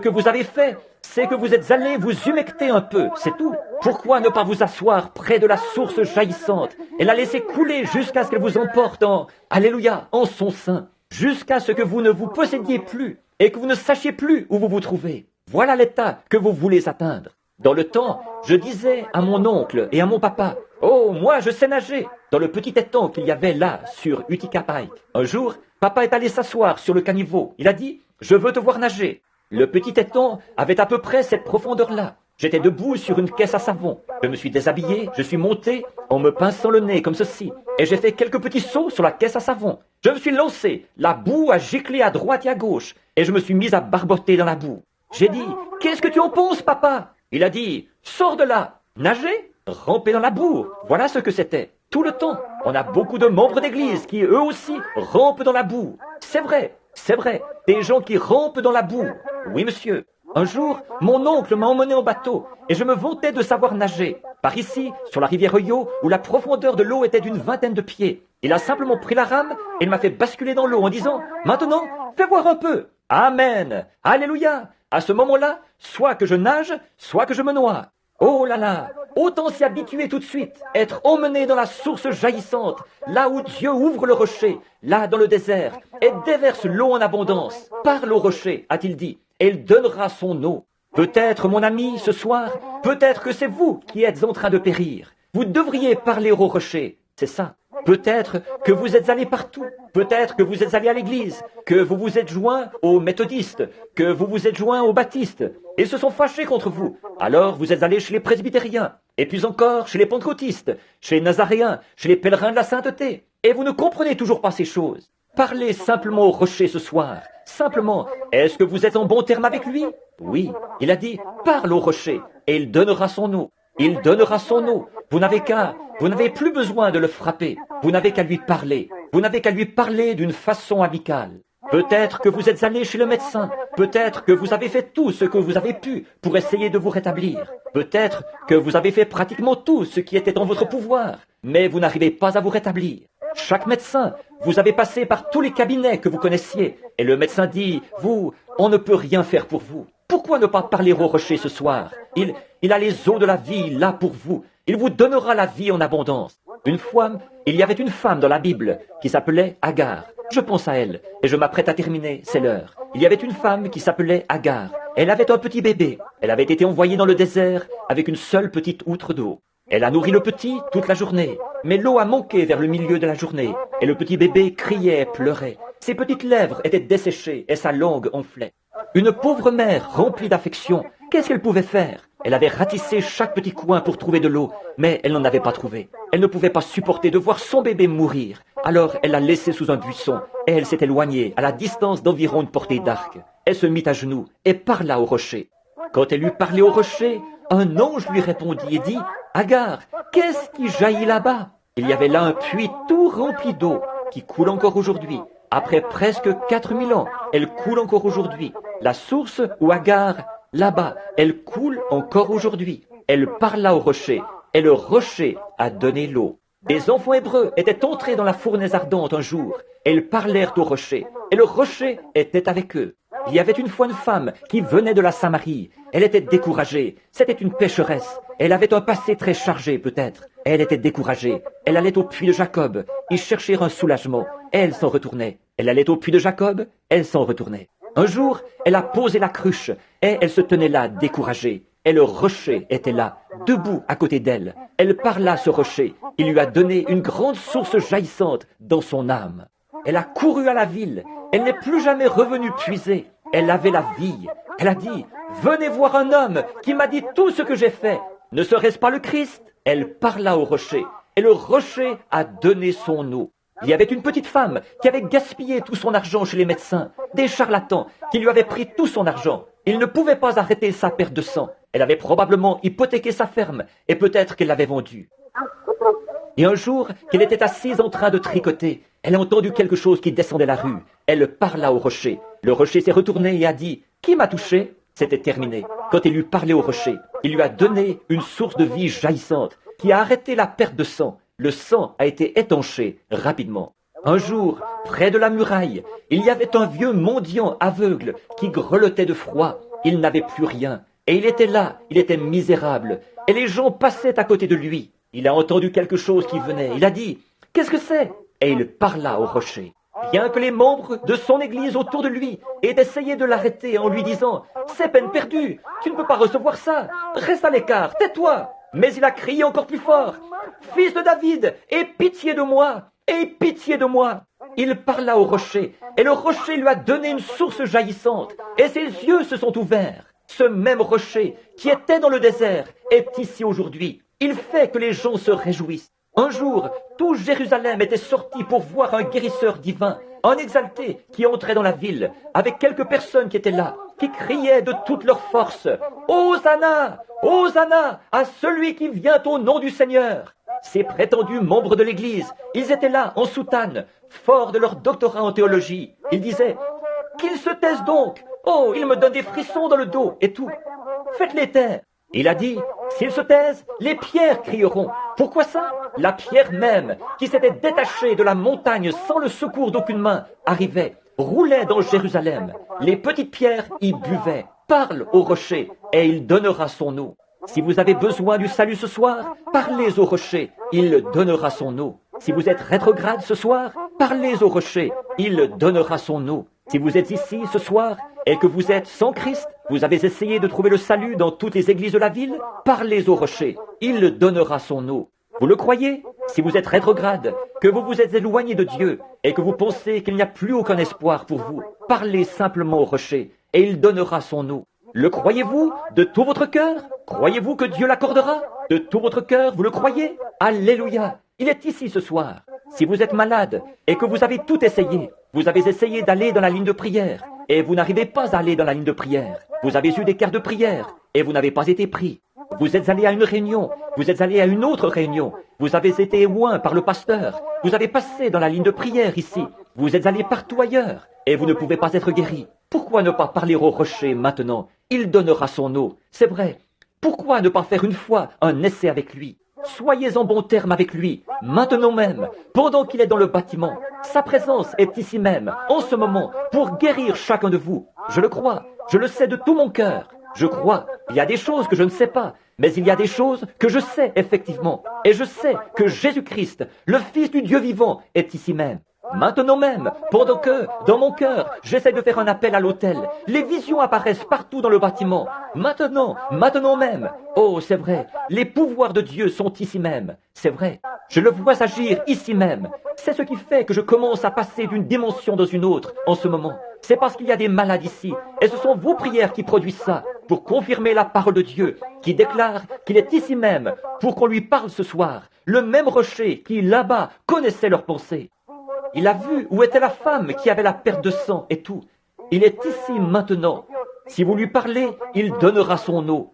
vous avez fait, c'est que vous êtes allés vous humecter un peu, c'est tout. Pourquoi ne pas vous asseoir près de la source jaillissante et la laisser couler jusqu'à ce qu'elle vous emporte alléluia, en son sein, jusqu'à ce que vous ne vous possédiez plus et que vous ne sachiez plus où vous vous trouvez. Voilà l'état que vous voulez atteindre. Dans le temps, je disais à mon oncle et à mon papa, « Oh, moi, je sais nager !» dans le petit étang qu'il y avait là, sur Utica Pike. Un jour, papa est allé s'asseoir sur le caniveau. Il a dit, « Je veux te voir nager !» Le petit étang avait à peu près cette profondeur-là. J'étais debout sur une caisse à savon. Je me suis déshabillé, je suis monté en me pinçant le nez comme ceci. Et j'ai fait quelques petits sauts sur la caisse à savon. Je me suis lancé, la boue a giclé à droite et à gauche. Et je me suis mis à barboter dans la boue. J'ai dit, « Qu'est-ce que tu en penses, papa ?» Il a dit, « Sors de là !» Nager, ramper dans la boue, voilà ce que c'était. Tout le temps, on a beaucoup de membres d'église qui, eux aussi, rampent dans la boue. C'est vrai, des gens qui rampent dans la boue. Oui, monsieur. Un jour, mon oncle m'a emmené en bateau et je me vantais de savoir nager. Par ici, sur la rivière Oyo, où la profondeur de l'eau était d'une 20aine de pieds. Il a simplement pris la rame et il m'a fait basculer dans l'eau en disant « Maintenant, fais voir un peu !» Amen. Alléluia. À ce moment-là, soit que je nage, soit que je me noie. Oh là là, autant s'y habituer tout de suite, être emmené dans la source jaillissante, là où Dieu ouvre le rocher, là dans le désert, et déverse l'eau en abondance. Parle au rocher, a-t-il dit, et il donnera son eau. Peut-être, mon ami, ce soir, peut-être que c'est vous qui êtes en train de périr. Vous devriez parler au rocher, c'est ça. Peut-être que vous êtes allé partout, peut-être que vous êtes allé à l'église, que vous vous êtes joint aux méthodistes, que vous vous êtes joint aux baptistes, et se sont fâchés contre vous. Alors vous êtes allé chez les presbytériens, et puis encore chez les pentecôtistes, chez les nazaréens, chez les pèlerins de la sainteté, et vous ne comprenez toujours pas ces choses. Parlez simplement au rocher ce soir, simplement. Est-ce que vous êtes en bon terme avec lui? Oui, il a dit, parle au rocher, et il donnera son eau. Il donnera son eau. Vous n'avez plus besoin de le frapper. Vous n'avez qu'à lui parler. Vous n'avez qu'à lui parler d'une façon amicale. Peut-être que vous êtes allé chez le médecin. Peut-être que vous avez fait tout ce que vous avez pu pour essayer de vous rétablir. Peut-être que vous avez fait pratiquement tout ce qui était en votre pouvoir. Mais vous n'arrivez pas à vous rétablir. Chaque médecin, vous avez passé par tous les cabinets que vous connaissiez. Et le médecin dit, on ne peut rien faire pour vous. Pourquoi ne pas parler au rocher ce soir? Il a les eaux de la vie là pour vous. Il vous donnera la vie en abondance. Une fois, il y avait une femme dans la Bible qui s'appelait Agar. Je pense à elle, et je m'apprête à terminer, c'est l'heure. Il y avait une femme qui s'appelait Agar. Elle avait un petit bébé. Elle avait été envoyée dans le désert avec une seule petite outre d'eau. Elle a nourri le petit toute la journée. Mais l'eau a manqué vers le milieu de la journée, et le petit bébé criait et pleurait. Ses petites lèvres étaient desséchées et sa langue enflait. Une pauvre mère remplie d'affection, qu'est-ce qu'elle pouvait faire? Elle avait ratissé chaque petit coin pour trouver de l'eau, mais elle n'en avait pas trouvé. Elle ne pouvait pas supporter de voir son bébé mourir. Alors elle l'a laissé sous un buisson, et elle s'est éloignée à la distance d'environ une portée d'arc. Elle se mit à genoux et parla au rocher. Quand elle eut parlé au rocher, un ange lui répondit et dit, « Agar, qu'est-ce qui jaillit là-bas » Il y avait là un puits tout rempli d'eau, qui coule encore aujourd'hui. Après presque 4000 ans, elle coule encore aujourd'hui. La source où Agar, là-bas, elle coule encore aujourd'hui. Elle parla au rocher, et le rocher a donné l'eau. Des enfants hébreux étaient entrés dans la fournaise ardente un jour. Elles parlèrent au rocher, et le rocher était avec eux. Il y avait une fois une femme qui venait de la Samarie. Elle était découragée. C'était une pécheresse. Elle avait un passé très chargé, peut-être. Elle était découragée. Elle allait au puits de Jacob y chercher un soulagement. Elle s'en retournait. Elle allait au puits de Jacob. Elle s'en retournait. Un jour, elle a posé la cruche et elle se tenait là, découragée. Et le rocher était là, debout à côté d'elle. Elle parla à ce rocher. Il lui a donné une grande source jaillissante dans son âme. Elle a couru à la ville. Elle n'est plus jamais revenue puiser. Elle avait la vie. Elle a dit, « Venez voir un homme qui m'a dit tout ce que j'ai fait. Ne serait-ce pas le Christ ?» Elle parla au rocher. Et le rocher a donné son eau. Il y avait une petite femme qui avait gaspillé tout son argent chez les médecins, des charlatans qui lui avaient pris tout son argent. Il ne pouvait pas arrêter sa perte de sang. Elle avait probablement hypothéqué sa ferme et peut-être qu'elle l'avait vendue. Et un jour, qu'elle était assise en train de tricoter, elle a entendu quelque chose qui descendait la rue. Elle parla au rocher. Le rocher s'est retourné et a dit « Qui m'a touché ?» C'était terminé. Quand il lui parlait au rocher, il lui a donné une source de vie jaillissante qui a arrêté la perte de sang. Le sang a été étanché rapidement. Un jour, près de la muraille, il y avait un vieux mendiant aveugle qui grelottait de froid. Il n'avait plus rien. Et il était là, il était misérable. Et les gens passaient à côté de lui. Il a entendu quelque chose qui venait. Il a dit « Qu'est-ce que c'est ?» Et il parla au rocher. Bien que les membres de son église autour de lui aient essayé de l'arrêter en lui disant « C'est peine perdue, tu ne peux pas recevoir ça, reste à l'écart, tais-toi » Mais il a crié encore plus fort « Fils de David, aie pitié de moi, aie pitié de moi » Il parla au rocher, et le rocher lui a donné une source jaillissante, et ses yeux se sont ouverts. Ce même rocher qui était dans le désert est ici aujourd'hui. Il fait que les gens se réjouissent. Un jour, tout Jérusalem était sorti pour voir un guérisseur divin, un exalté qui entrait dans la ville, avec quelques personnes qui étaient là, qui criaient de toute leur force « Hosanna! Hosanna à celui qui vient au nom du Seigneur !» Ces prétendus membres de l'Église, ils étaient là en soutane, forts de leur doctorat en théologie. Ils disaient « Qu'ils se taisent donc! Oh, ils me donnent des frissons dans le dos et tout. Faites-les taire !» Il a dit, s'ils se taisent, les pierres crieront. Pourquoi ça? La pierre même, qui s'était détachée de la montagne sans le secours d'aucune main, arrivait. roulaient dans Jérusalem. Les petites pierres y buvaient. Parle au rocher et il donnera son eau. Si vous avez besoin du salut ce soir, parlez au rocher, il donnera son eau. Si vous êtes rétrograde ce soir, parlez au rocher, il donnera son eau. Si vous êtes ici ce soir et que vous êtes sans Christ, vous avez essayé de trouver le salut dans toutes les églises de la ville, parlez au rocher, il donnera son eau. Vous le croyez? Si vous êtes rétrograde, que vous vous êtes éloigné de Dieu et que vous pensez qu'il n'y a plus aucun espoir pour vous, parlez simplement au rocher et il donnera son eau. Le croyez-vous de tout votre cœur? Croyez-vous que Dieu l'accordera? De tout votre cœur, vous le croyez? Alléluia! Il est ici ce soir. Si vous êtes malade et que vous avez tout essayé, vous avez essayé d'aller dans la ligne de prière et vous n'arrivez pas à aller dans la ligne de prière. Vous avez eu des cartes de prière et vous n'avez pas été pris. Vous êtes allé à une réunion, vous êtes allé à une autre réunion, vous avez été loin par le pasteur, vous avez passé dans la ligne de prière ici, vous êtes allé partout ailleurs et vous ne pouvez pas être guéri. Pourquoi ne pas parler au rocher maintenant? Il donnera son eau, c'est vrai. Pourquoi ne pas faire une fois un essai avec lui? Soyez en bon terme avec lui, maintenant même, pendant qu'il est dans le bâtiment. Sa présence est ici même, en ce moment, pour guérir chacun de vous. Je le crois, je le sais de tout mon cœur. Je crois, il y a des choses que je ne sais pas, mais il y a des choses que je sais effectivement. Et je sais que Jésus-Christ, le Fils du Dieu vivant, est ici même. Maintenant même, pendant que, dans mon cœur, j'essaie de faire un appel à l'autel, les visions apparaissent partout dans le bâtiment. Maintenant même. Oh, c'est vrai, les pouvoirs de Dieu sont ici même. C'est vrai, je le vois agir ici même. C'est ce qui fait que je commence à passer d'une dimension dans une autre en ce moment. C'est parce qu'il y a des malades ici, et ce sont vos prières qui produisent ça, pour confirmer la parole de Dieu, qui déclare qu'il est ici même, pour qu'on lui parle ce soir, le même rocher qui, là-bas, connaissait leurs pensées. Il a vu où était la femme qui avait la perte de sang et tout. Il est ici maintenant. Si vous lui parlez, il donnera son eau.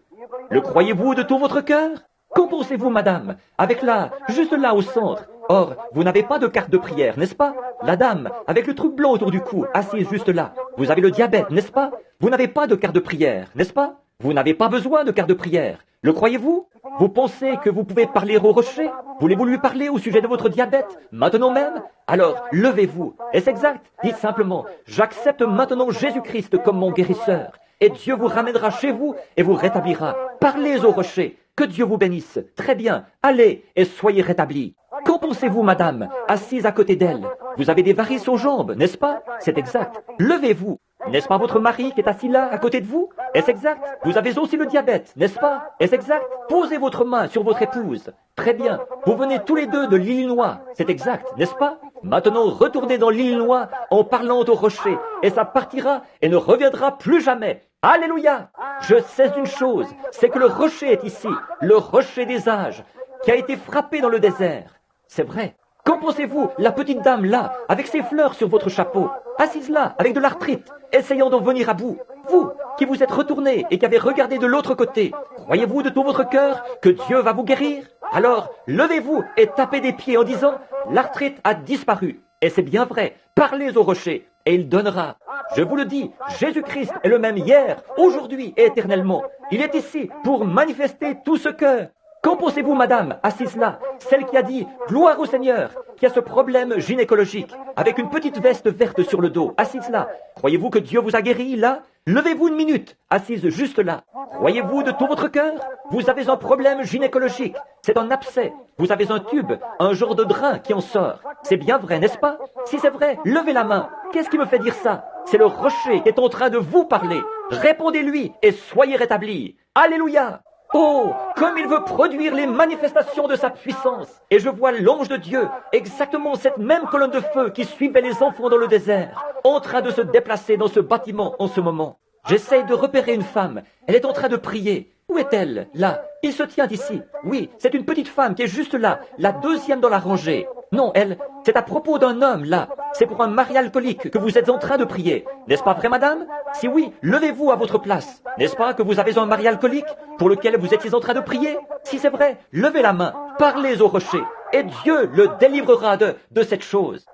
Le croyez-vous de tout votre cœur? Qu'en pensez-vous, madame? Avec là, juste là au centre. Or, vous n'avez pas de carte de prière, n'est-ce pas? La dame, avec le truc blanc autour du cou, assise juste là. Vous avez le diabète, n'est-ce pas? Vous n'avez pas de carte de prière, n'est-ce pas? Vous n'avez pas besoin de carte de prière. Le croyez-vous? Vous pensez que vous pouvez parler au rocher? Voulez-vous lui parler au sujet de votre diabète? Maintenant même? Alors, levez-vous. Est-ce exact? Dites simplement, j'accepte maintenant Jésus-Christ comme mon guérisseur. Et Dieu vous ramènera chez vous et vous rétablira. Parlez au rocher. Que Dieu vous bénisse. Très bien. Allez et soyez rétablis. Qu'en pensez-vous, madame, assise à côté d'elle? Vous avez des varices aux jambes, n'est-ce pas? C'est exact. Levez-vous. N'est-ce pas votre mari qui est assis là, à côté de vous? Est-ce exact? Vous avez aussi le diabète, n'est-ce pas? Est-ce exact? Posez votre main sur votre épouse. Très bien. Vous venez tous les deux de l'Illinois. C'est exact, n'est-ce pas? Maintenant, retournez dans l'Illinois en parlant au rocher, et ça partira et ne reviendra plus jamais. Alléluia! Je sais une chose, c'est que le rocher est ici, le rocher des âges, qui a été frappé dans le désert. C'est vrai. Qu'en pensez-vous, la petite dame là, avec ses fleurs sur votre chapeau, assise là, avec de l'arthrite, essayant d'en venir à bout? Vous, qui vous êtes retourné et qui avez regardé de l'autre côté, croyez-vous de tout votre cœur que Dieu va vous guérir? Alors, levez-vous et tapez des pieds en disant, l'arthrite a disparu. Et c'est bien vrai, parlez au rocher, et il donnera. Je vous le dis, Jésus-Christ est le même hier, aujourd'hui et éternellement. Il est ici pour manifester tout ce que... Qu'en pensez-vous, madame, assise là, celle qui a dit « Gloire au Seigneur », qui a ce problème gynécologique, avec une petite veste verte sur le dos, assise là. Croyez-vous que Dieu vous a guéri, là? Levez-vous une minute, assise juste là. Croyez-vous de tout votre cœur? Vous avez un problème gynécologique, c'est un abcès. Vous avez un tube, un genre de drain qui en sort. C'est bien vrai, n'est-ce pas? Si c'est vrai, levez la main. Qu'est-ce qui me fait dire ça? C'est le rocher qui est en train de vous parler. Répondez-lui et soyez rétablis. Alléluia! Oh, comme il veut produire les manifestations de sa puissance. Et je vois l'ange de Dieu, exactement cette même colonne de feu qui suivait les enfants dans le désert, en train de se déplacer dans ce bâtiment en ce moment. J'essaye de repérer une femme. Elle est en train de prier. Où est-elle? Là. Il se tient ici. Oui, c'est une petite femme qui est juste là, la deuxième dans la rangée. Non, elle, c'est à propos d'un homme, là. C'est pour un mari alcoolique que vous êtes en train de prier. N'est-ce pas vrai, madame? Si oui, levez-vous à votre place. N'est-ce pas que vous avez un mari alcoolique pour lequel vous étiez en train de prier? Si c'est vrai, levez la main, parlez au rocher, et Dieu le délivrera de cette chose.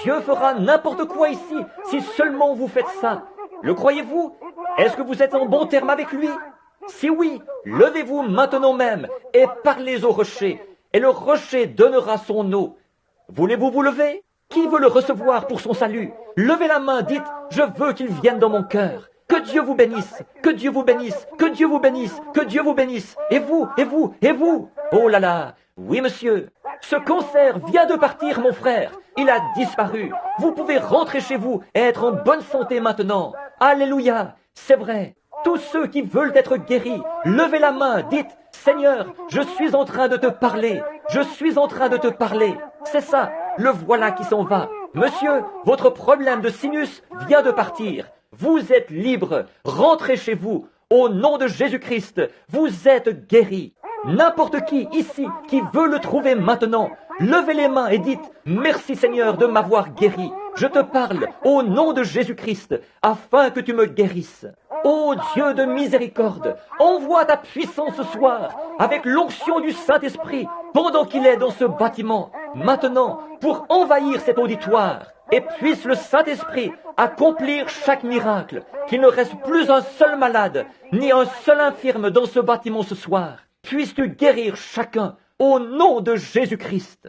Dieu fera n'importe quoi ici, si seulement vous faites ça. Le croyez-vous? Est-ce que vous êtes en bon terme avec lui? Si oui, levez-vous maintenant même et parlez au rocher, et le rocher donnera son eau. Voulez-vous vous lever? Qui veut le recevoir pour son salut? Levez la main, dites, je veux qu'il vienne dans mon cœur. Que Dieu vous bénisse, que Dieu vous bénisse, que Dieu vous bénisse, que Dieu vous bénisse. Et vous, et vous, et vous. Oh là là, oui monsieur, ce cancer vient de partir mon frère. Il a disparu. Vous pouvez rentrer chez vous et être en bonne santé maintenant. Alléluia, c'est vrai. Tous ceux qui veulent être guéris, levez la main, dites, Seigneur, je suis en train de te parler. Je suis en train de te parler. C'est ça, le voilà qui s'en va. Monsieur, votre problème de sinus vient de partir. Vous êtes libre. Rentrez chez vous. Au nom de Jésus-Christ, vous êtes guéris. N'importe qui ici qui veut le trouver maintenant, levez les mains et dites « Merci Seigneur de m'avoir guéri. Je te parle au nom de Jésus-Christ afin que tu me guérisses. Ô Dieu de miséricorde, envoie ta puissance ce soir avec l'onction du Saint-Esprit pendant qu'il est dans ce bâtiment, maintenant, pour envahir cet auditoire. Et puisse le Saint-Esprit accomplir chaque miracle, qu'il ne reste plus un seul malade, ni un seul infirme dans ce bâtiment ce soir. Puisses-tu guérir chacun au nom de Jésus-Christ.